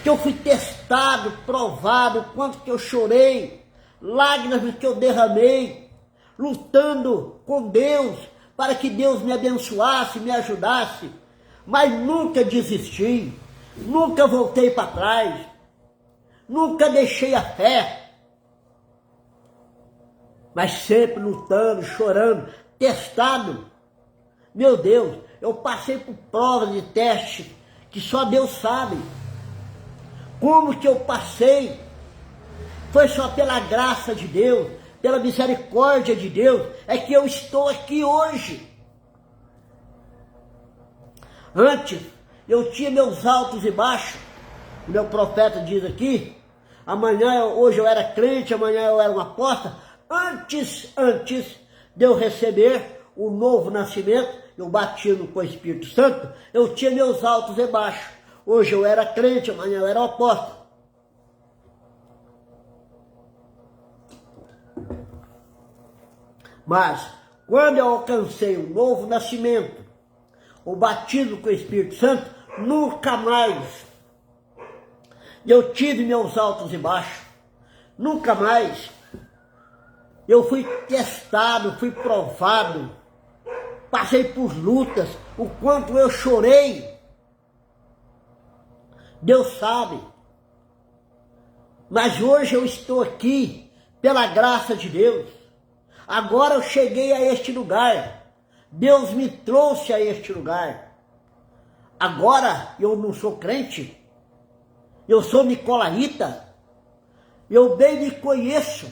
que eu fui testado, provado, o quanto que eu chorei, lágrimas que eu derramei, lutando com Deus, para que Deus me abençoasse, me ajudasse, mas nunca desisti, nunca voltei para trás, nunca deixei a fé, mas sempre lutando, chorando, testado. Meu Deus, eu passei por provas e testes que só Deus sabe. Como que eu passei? Foi só pela graça de Deus, pela misericórdia de Deus, é que eu estou aqui hoje. Antes, eu tinha meus altos e baixos. O meu profeta diz aqui, hoje eu era crente, amanhã eu era um apóstolo. Antes de eu receber o novo nascimento, eu batismo com o Espírito Santo, eu tinha meus altos e baixos. Hoje eu era crente, amanhã eu era um apóstolo. Mas, quando eu alcancei o novo nascimento, o batismo com o Espírito Santo, nunca mais eu tive meus altos e baixos. Nunca mais. Eu fui testado, fui provado, passei por lutas, o quanto eu chorei. Deus sabe. Mas hoje eu estou aqui pela graça de Deus. Agora eu cheguei a este lugar. Deus me trouxe a este lugar. Agora eu não sou crente. Eu sou nicolaíta. Eu bem me conheço.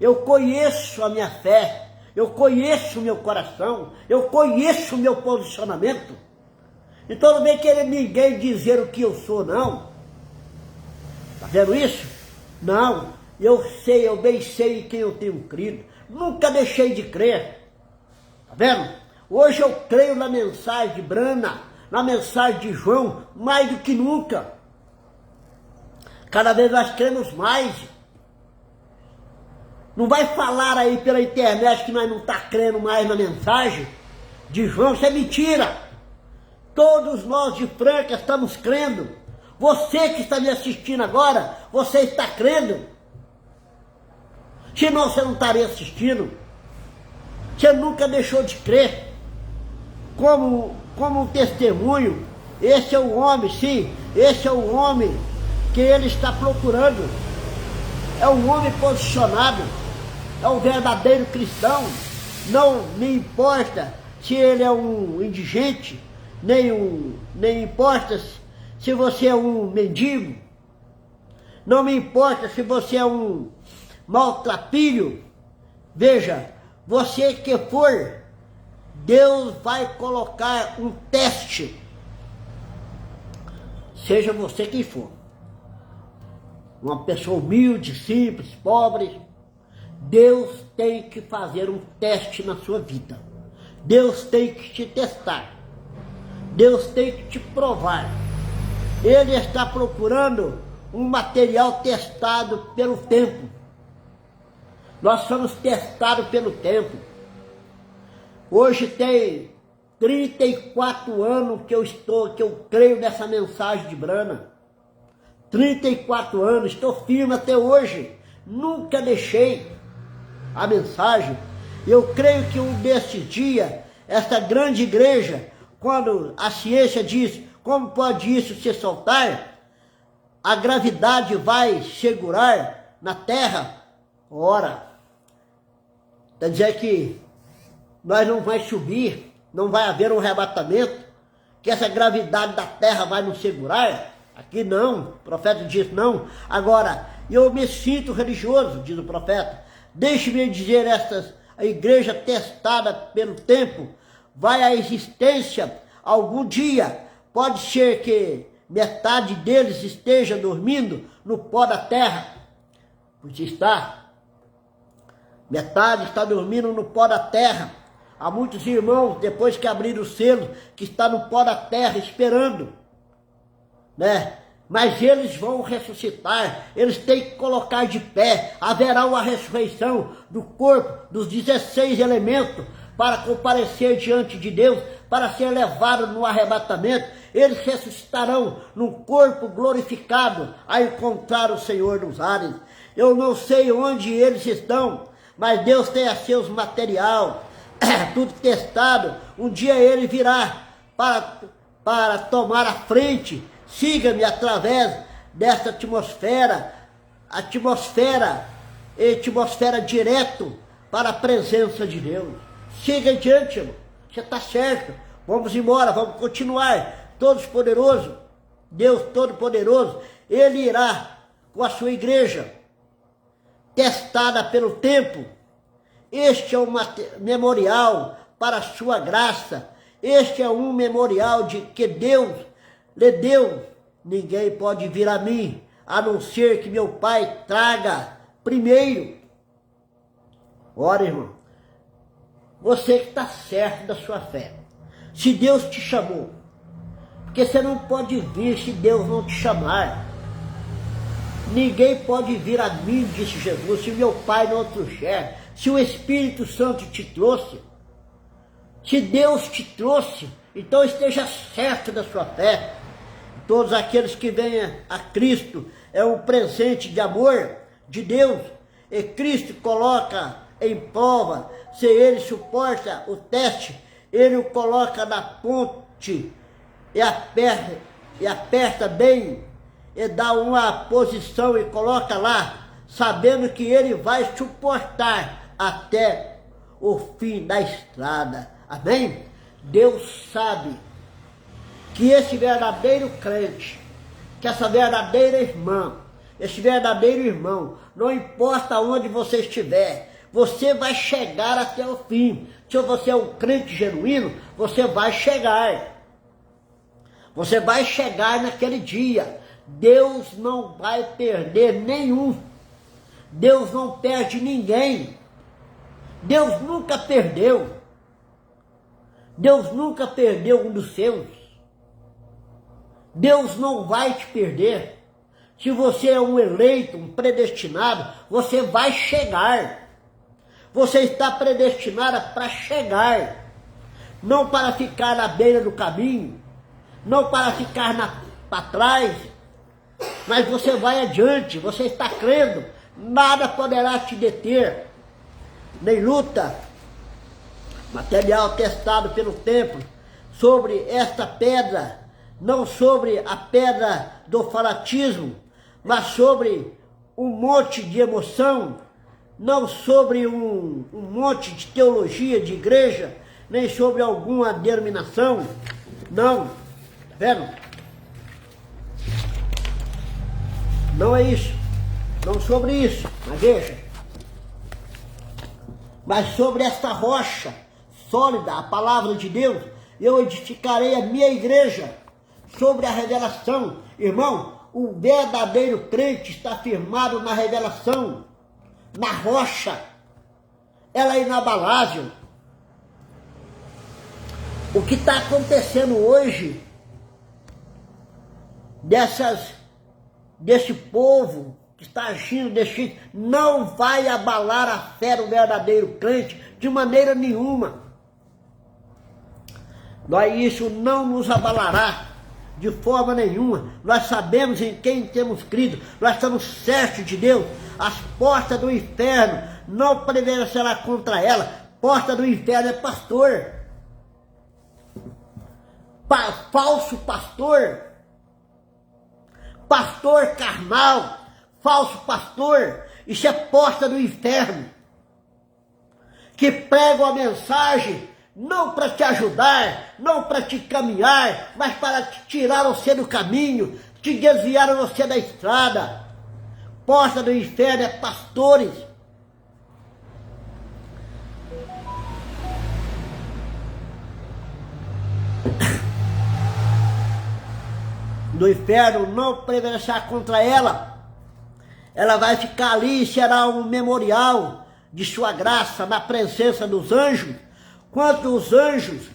Eu conheço a minha fé. Eu conheço o meu coração. Eu conheço o meu posicionamento. Então não vem querer ninguém dizer o que eu sou, não. Está vendo isso? Não. Eu sei, eu bem sei em quem eu tenho crido. Nunca deixei de crer. Está vendo? Hoje eu creio na mensagem de Brana, na mensagem de João, mais do que nunca. Cada vez nós cremos mais. Não vai falar aí pela internet que nós não estamos crendo mais na mensagem de João, isso é mentira. Todos nós de Franca estamos crendo. Você que está me assistindo agora, você está crendo. Senão você não estaria assistindo. Você nunca deixou de crer. Como um testemunho, esse é o homem, sim, esse é o homem que ele está procurando. É um homem posicionado, é um verdadeiro cristão. Não me importa se ele é um indigente, nem importa se você é um mendigo, Não me importa se você é um maltrapilho. Veja, você que for, Deus vai colocar um teste. Seja você quem for. Uma pessoa humilde, simples, pobre. Deus tem que fazer um teste na sua vida. Deus tem que te testar. Deus tem que te provar. Ele está procurando um material testado pelo tempo. Nós somos testados pelo tempo. Hoje tem 34 anos que eu creio nessa mensagem de Brana. 34 anos, estou firme até hoje. Nunca deixei a mensagem. Eu creio que um desses dias, essa grande igreja, quando a ciência diz como pode isso se soltar, a gravidade vai segurar na terra. Ora, quer dizer que nós não vai subir, não vai haver um arrebatamento, que essa gravidade da terra vai nos segurar? Aqui não, o profeta diz não. Agora, eu me sinto religioso, diz o profeta. Deixe-me dizer, a igreja testada pelo tempo, vai à existência algum dia. Pode ser que metade deles esteja dormindo no pó da terra. Pois está. Metade está dormindo no pó da terra. Há muitos irmãos, depois que abriram o selo, que está no pó da terra esperando, né? Mas eles vão ressuscitar, eles têm que colocar de pé. Haverá uma ressurreição do corpo, dos 16 elementos, para comparecer diante de Deus, para ser levado no arrebatamento. Eles ressuscitarão num corpo glorificado a encontrar o Senhor nos ares. Eu não sei onde eles estão, mas Deus tem a seus material, tudo testado. Um dia ele virá para tomar a frente. Siga-me através desta atmosfera direto para a presença de Deus. Siga adiante, irmão. Você está certo. Vamos embora, vamos continuar. Todo-Poderoso, Deus Todo-Poderoso, Ele irá com a sua igreja, testada pelo tempo. Este é um memorial para a sua graça. Este é um memorial de que Deus lhe deu. Ninguém pode vir a mim, a não ser que meu Pai traga primeiro. Ora, irmão, você que está certo da sua fé, se Deus te chamou, porque você não pode vir se Deus não te chamar. Ninguém pode vir a mim, disse Jesus, se meu Pai não trouxer, se o Espírito Santo te trouxe. Se Deus te trouxe, então esteja certo da sua fé. Todos aqueles que vêm a Cristo é um presente de amor de Deus, e Cristo coloca em prova. Se ele suporta o teste, ele o coloca na ponte e aperta bem, e dá uma posição e coloca lá, sabendo que ele vai suportar até o fim da estrada. Amém? Deus sabe que esse verdadeiro crente, que essa verdadeira irmã, esse verdadeiro irmão, não importa onde você estiver, você vai chegar até o fim. Se você é um crente genuíno, você vai chegar. Você vai chegar naquele dia. Deus não vai perder nenhum. Deus não perde ninguém. Deus nunca perdeu. Deus nunca perdeu um dos seus. Deus não vai te perder. Se você é um eleito, um predestinado, você vai chegar. Você está predestinada para chegar. Não para ficar na beira do caminho. Não para ficar para trás. Mas você vai adiante. Você está crendo. Nada poderá te deter. Nem luta. Material testado pelo templo. Sobre esta pedra. Não sobre a pedra do fanatismo, mas sobre um monte de emoção, não sobre um monte de teologia de igreja, nem sobre alguma denominação. Não, tá vendo? Não é isso. Não sobre isso. Mas veja. Mas sobre esta rocha sólida, a palavra de Deus, eu edificarei a minha igreja. Sobre a revelação. Irmão, o verdadeiro crente está firmado na revelação, na rocha. Ela é inabalável. O que está acontecendo hoje, desse povo que está agindo desse jeito, não vai abalar a fé do verdadeiro crente de maneira nenhuma. Isso não nos abalará de forma nenhuma. Nós sabemos em quem temos crido, nós estamos certos de Deus. As portas do inferno não prevalecerá contra ela. Porta do inferno é pastor. Falso pastor. Pastor carnal. Falso pastor. Isso é porta do inferno. Que pregam a mensagem não para te ajudar, não para te caminhar, mas para te tirar você do caminho, te desviar você da estrada. Porta do inferno é pastores. Do inferno não prevalecerá contra ela. Ela vai ficar ali e será um memorial de sua graça na presença dos anjos. Quando os anjos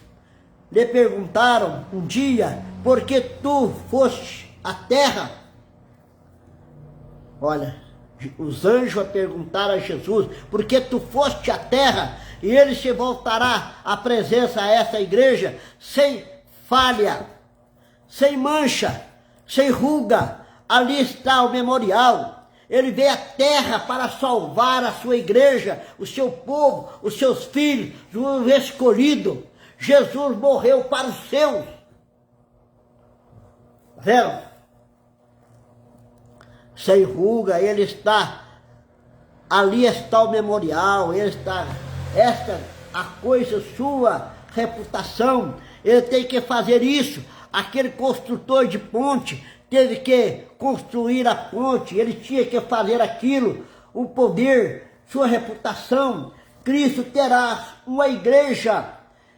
lhe perguntaram um dia, por que tu foste à terra? Olha, os anjos perguntaram a Jesus, por que tu foste à terra? E ele se voltará à presença a essa igreja sem falha, sem mancha, sem ruga. Ali está o memorial. Ele veio à terra para salvar a sua igreja, o seu povo, os seus filhos, os escolhidos. Jesus morreu para os seus. Vendo? Sem ruga, ele está. Ali está o memorial, ele está. Esta a coisa, sua reputação. Ele tem que fazer isso. Aquele construtor de ponte teve que construir a ponte, ele tinha que fazer aquilo, o poder, sua reputação. Cristo terá uma igreja,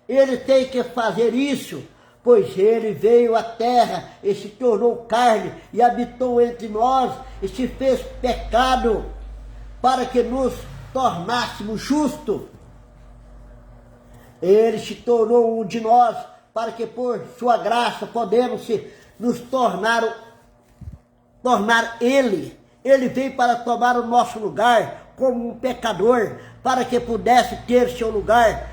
ele tem que fazer isso, pois ele veio à terra e se tornou carne e habitou entre nós e se fez pecado para que nos tornássemos justos. Ele se tornou um de nós para que por sua graça podemos nos tornar ele. Ele veio para tomar o nosso lugar como um pecador, para que pudesse ter seu lugar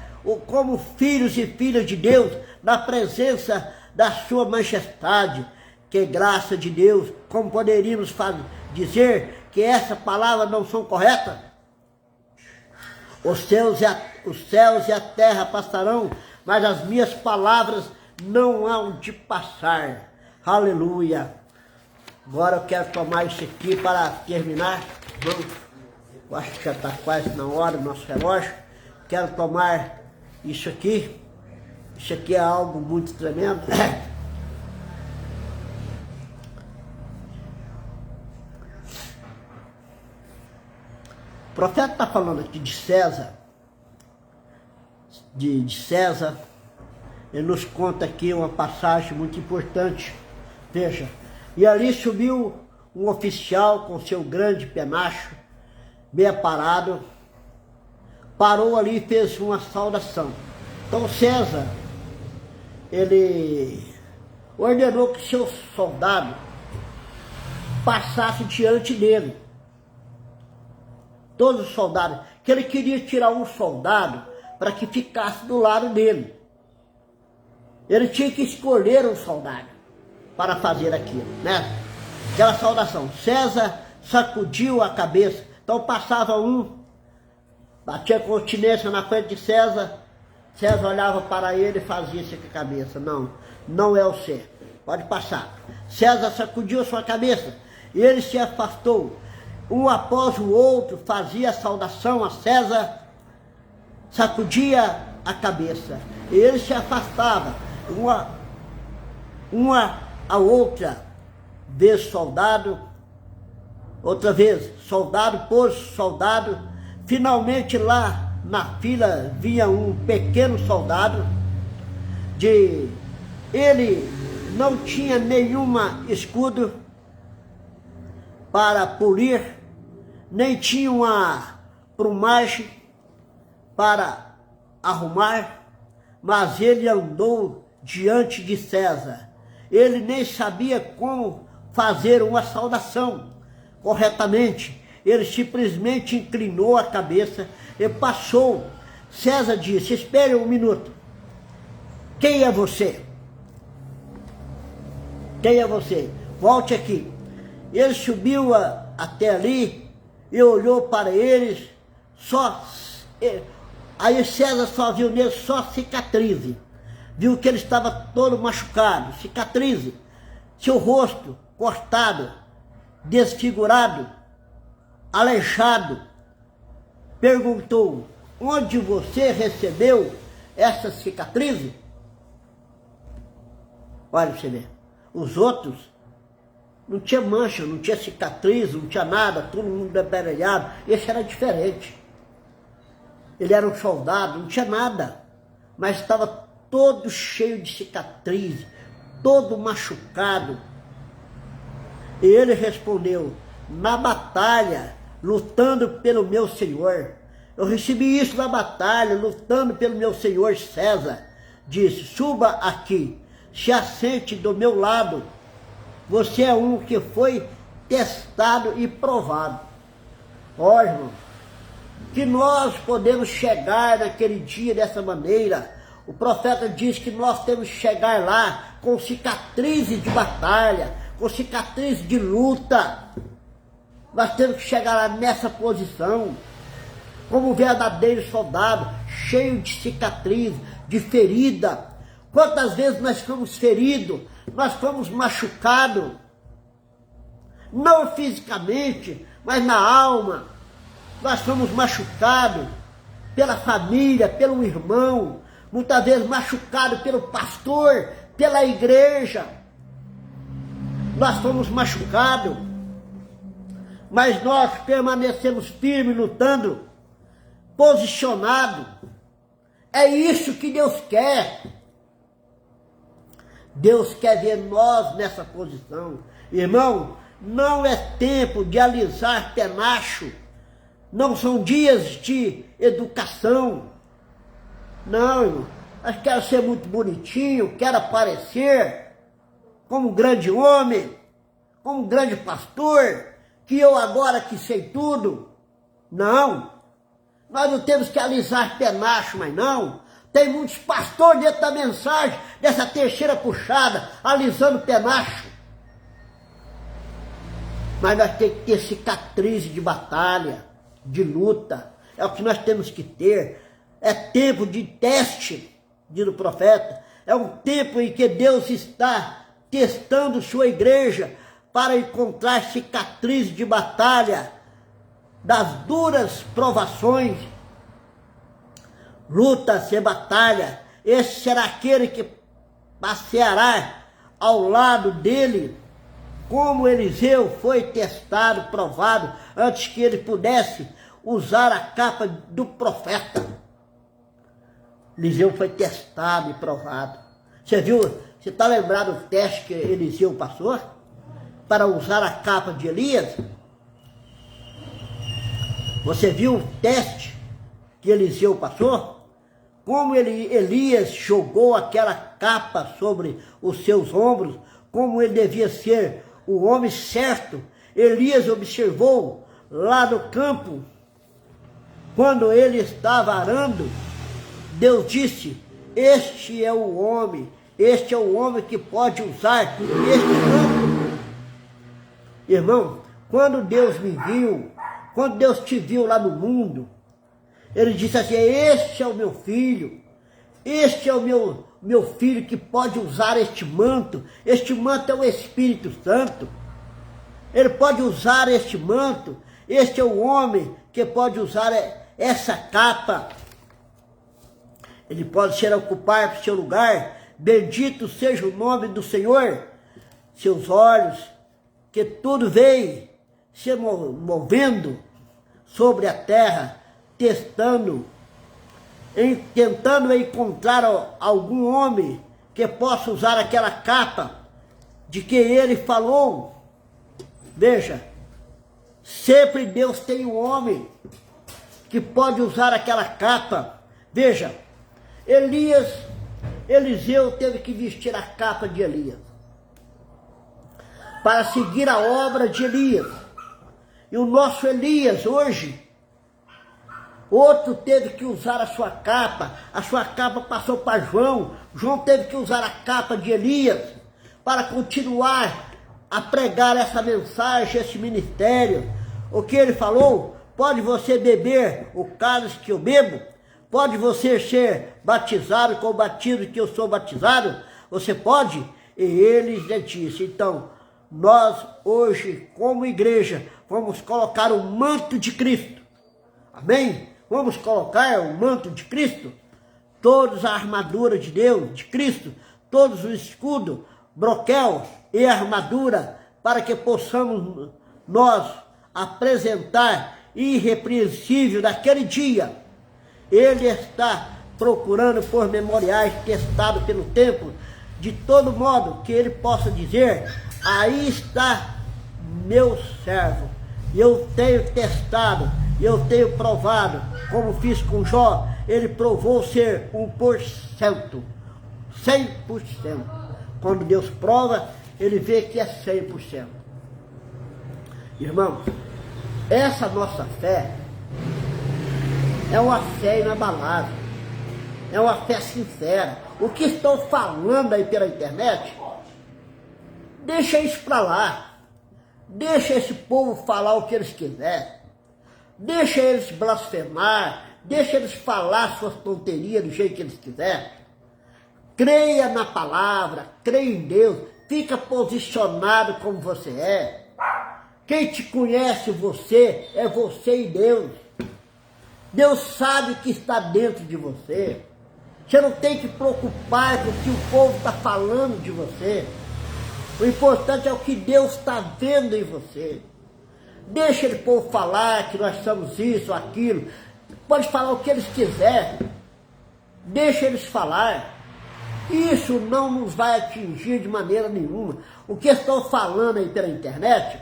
como filhos e filhas de Deus, na presença da sua majestade. Que graça de Deus! Como poderíamos dizer que essa palavra não são corretas? Os céus e a terra passarão, mas as minhas palavras não hão de passar. Aleluia! Agora eu quero tomar isso aqui para terminar. Vamos. Eu acho que já está quase na hora do nosso relógio. Quero tomar isso aqui. Isso aqui é algo muito tremendo. O profeta está falando aqui de César. De César. Ele nos conta aqui uma passagem muito importante. Veja. E ali subiu um oficial com seu grande penacho, bem aparado, parou ali e fez uma saudação. Então César, ele ordenou que seus soldados passassem diante dele. Todos os soldados, que ele queria tirar um soldado para que ficasse do lado dele. Ele tinha que escolher um soldado para fazer aquilo, né? Aquela saudação. César sacudiu a cabeça. Então passava um, batia continência na frente de César. César olhava para ele e fazia isso com a cabeça. Não, não é você. Pode passar. César sacudiu a sua cabeça e ele se afastou. Um após o outro fazia a saudação a César, sacudia a cabeça. E ele se afastava. Uma a outra vez soldado Outra vez, soldado por soldado, finalmente lá na fila vinha um pequeno soldado, ele não tinha nenhuma escudo para polir, nem tinha uma plumagem para arrumar, mas ele andou diante de César. Ele nem sabia como fazer uma saudação corretamente. Ele simplesmente inclinou a cabeça e passou. César disse: espere um minuto. Quem é você? Quem é você? Volte aqui. Ele subiu até ali e olhou para eles, aí César só viu nele só cicatriz. Viu que ele estava todo machucado, cicatriz, seu rosto cortado, desfigurado, aleijado. Perguntou: onde você recebeu essa cicatriz? Olha pra você ver, os outros não tinha mancha, não tinha cicatriz, não tinha nada, todo mundo embaralhado. Esse era diferente. Ele era um soldado, não tinha nada, mas estava todo cheio de cicatriz, todo machucado. E ele respondeu: na batalha, lutando pelo meu Senhor. Eu recebi isso na batalha, lutando pelo meu Senhor César. Disse: suba aqui, se assente do meu lado. Você é um que foi testado e provado. Ó, irmão, que nós podemos chegar naquele dia dessa maneira. O profeta diz que nós temos que chegar lá com cicatrizes de batalha, com cicatrizes de luta. Nós temos que chegar lá nessa posição, como um verdadeiro soldado, cheio de cicatriz, de ferida. Quantas vezes nós fomos feridos, nós fomos machucados, não fisicamente, mas na alma. Nós fomos machucados pela família, pelo irmão, muitas vezes machucados pelo pastor, pela igreja. Nós fomos machucados, mas nós permanecemos firmes, lutando, posicionados. É isso que Deus quer. Deus quer ver nós nessa posição. Irmão, não é tempo de alisar penacho. Não são dias de educação. Não, irmão. Eu quero ser muito bonitinho, quero aparecer como um grande homem, como um grande pastor, que eu agora que sei tudo. Não. Nós não temos que alisar penacho, mas não. Tem muitos pastores dentro da mensagem, dessa terceira puxada, alisando penacho. Mas nós temos que ter cicatriz de batalha, de luta. É o que nós temos que ter. É tempo de teste, diz o profeta. É um tempo em que Deus está testando sua igreja para encontrar cicatriz de batalha, das duras provações. Luta e batalha. Esse será aquele que passeará ao lado dele, como Eliseu foi testado, provado, antes que ele pudesse usar a capa do profeta. Eliseu foi testado e provado. Você viu, você está lembrado do teste que Eliseu passou? Para usar a capa de Elias? Você viu o teste que Eliseu passou? Como Elias jogou aquela capa sobre os seus ombros, como ele devia ser o homem certo. Elias observou lá no campo, quando ele estava arando, Deus disse: este é o homem que pode usar este campo. Irmão, quando Deus me viu, quando Deus te viu lá no mundo, Ele disse assim: este é o meu filho, este é o meu filho que pode usar este manto é o Espírito Santo, ele pode usar este manto, este é o homem que pode usar essa capa, ele pode ser ocupar seu lugar. Bendito seja o nome do Senhor. Seus olhos, que tudo veem, se movendo sobre a terra, tentando encontrar algum homem que possa usar aquela capa de que ele falou. Veja, sempre Deus tem um homem que pode usar aquela capa. Veja, Eliseu teve que vestir a capa de Elias para seguir a obra de Elias. E o nosso Elias hoje, outro teve que usar a sua capa passou para João teve que usar a capa de Elias para continuar a pregar essa mensagem, esse ministério. O que ele falou: pode você beber o cálice que eu bebo, pode você ser batizado com o batismo que eu sou batizado, você pode? E eles disse. Então, nós hoje, como igreja, vamos colocar o manto de Cristo. Amém? Vamos colocar o manto de Cristo, todos a armadura de Deus, de Cristo, todos o escudo, broquel e armadura, para que possamos nós apresentar irrepreensível naquele dia. Ele está procurando por memoriais testados pelo tempo, de todo modo que ele possa dizer: aí está meu servo, eu tenho testado, eu tenho provado, como fiz com Jó. Ele provou ser 1%, 100%. Quando Deus prova, ele vê que é 100%. Irmãos, essa nossa fé é uma fé inabalável, é uma fé sincera. O que estão falando aí pela internet, deixa isso para lá. Deixa esse povo falar o que eles quiserem. Deixa eles blasfemar, deixa eles falar suas tonterias do jeito que eles quiserem. Creia na palavra, creia em Deus, fica posicionado como você é. Quem te conhece você é você e Deus. Deus sabe o que está dentro de você. Você não tem que preocupar com o que o povo está falando de você. O importante é o que Deus está vendo em você. Deixa ele povo falar que nós somos isso, aquilo. Pode falar o que eles quiserem. Deixa eles falar. Isso não nos vai atingir de maneira nenhuma. O que estão falando aí pela internet,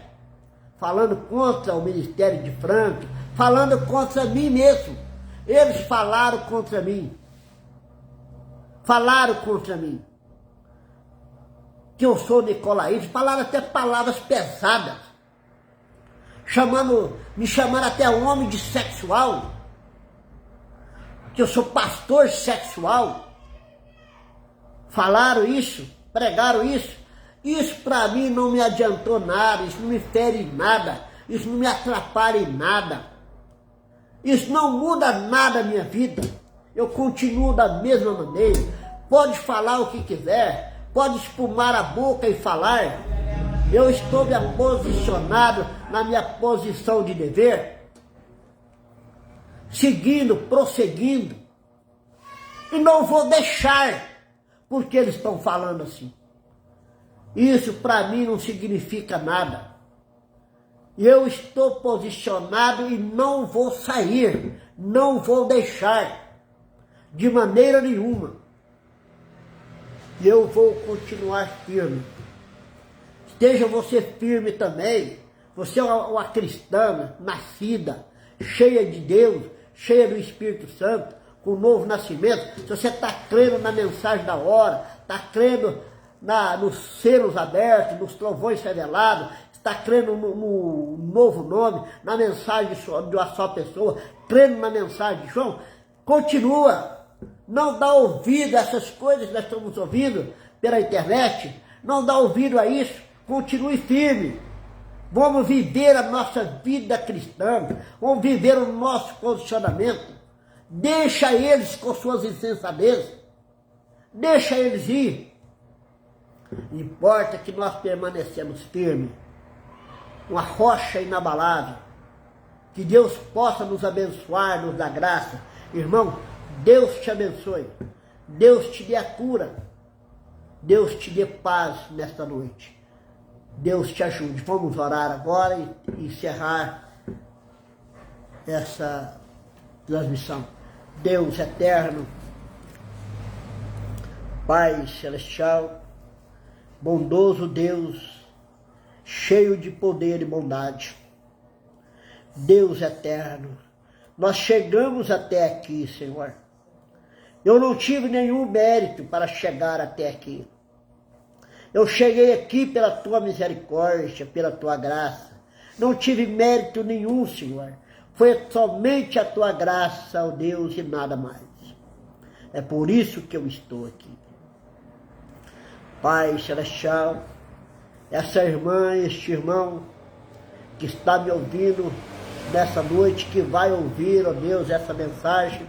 falando contra o ministério de Franco, falando contra mim mesmo. Eles falaram contra mim. Falaram contra mim. Que eu sou nicolaíta, falaram até palavras pesadas. Me chamaram até homem de sexual. Que eu sou pastor sexual. Falaram isso, pregaram isso. Isso para mim não me adiantou nada, isso não me fere em nada, isso não me atrapalha em nada. Isso não muda nada na minha vida. Eu continuo da mesma maneira. Pode falar o que quiser, pode espumar a boca e falar. Eu estou me posicionado na minha posição de dever, seguindo, prosseguindo. E não vou deixar, porque eles estão falando assim. Isso para mim não significa nada. Eu estou posicionado e não vou sair, não vou deixar, de maneira nenhuma. Eu vou continuar firme. Esteja você firme também. Você é uma cristã nascida, cheia de Deus, cheia do Espírito Santo, com novo nascimento. Se você está crendo na mensagem da hora, está crendo nos selos abertos, nos trovões revelados, está crendo no novo nome, na mensagem de uma só pessoa, crendo na mensagem de João, continua. Não dá ouvido a essas coisas que nós estamos ouvindo pela internet, não dá ouvido a isso, continue firme. Vamos viver a nossa vida cristã, vamos viver o nosso posicionamento. Deixa eles com suas insensatezes, deixa eles ir. Importa que nós permanecemos firmes, uma rocha inabalável. Que Deus possa nos abençoar, nos dar graça. Irmão, Deus te abençoe, Deus te dê a cura, Deus te dê paz nesta noite. Deus te ajude. Vamos orar agora e encerrar essa transmissão. Deus eterno, Pai celestial, bondoso Deus, cheio de poder e bondade. Deus eterno, nós chegamos até aqui, Senhor. Eu não tive nenhum mérito para chegar até aqui. Eu cheguei aqui pela Tua misericórdia, pela Tua graça. Não tive mérito nenhum, Senhor. Foi somente a Tua graça, ó Deus, e nada mais. É por isso que eu estou aqui. Pai celestial, essa irmã, este irmão que está me ouvindo nessa noite, que vai ouvir, ó Deus, essa mensagem,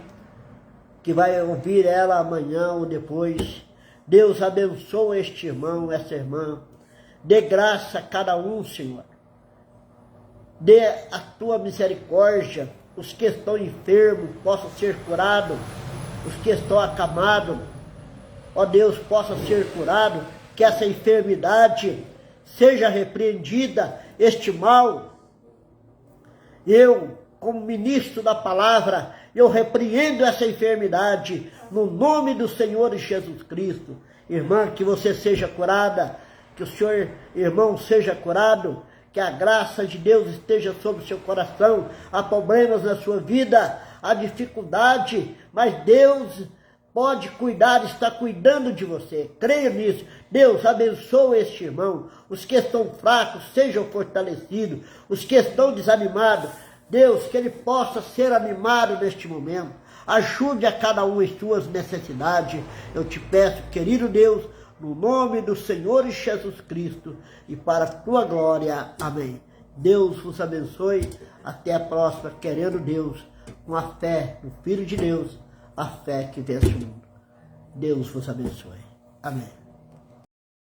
que vai ouvir ela amanhã ou depois. Deus abençoa este irmão, essa irmã. Dê graça a cada um, Senhor. Dê a Tua misericórdia. Os que estão enfermos possam ser curados. Os que estão acamados, ó Deus, possam ser curados. Que essa enfermidade seja repreendida, este mal. Eu, como ministro da palavra, eu repreendo essa enfermidade no nome do Senhor Jesus Cristo. Irmã, que você seja curada, que o senhor, irmão, seja curado, que a graça de Deus esteja sobre o seu coração. Há problemas na sua vida, há dificuldade, mas Deus pode cuidar, está cuidando de você. Creia nisso. Deus abençoe este irmão. Os que estão fracos sejam fortalecidos. Os que estão desanimados, Deus, que ele possa ser animado neste momento. Ajude a cada um em suas necessidades. Eu te peço, querido Deus, no nome do Senhor Jesus Cristo e para a Tua glória. Amém. Deus vos abençoe. Até a próxima, querendo Deus, com a fé no Filho de Deus, a fé que vence o mundo. Deus vos abençoe. Amém.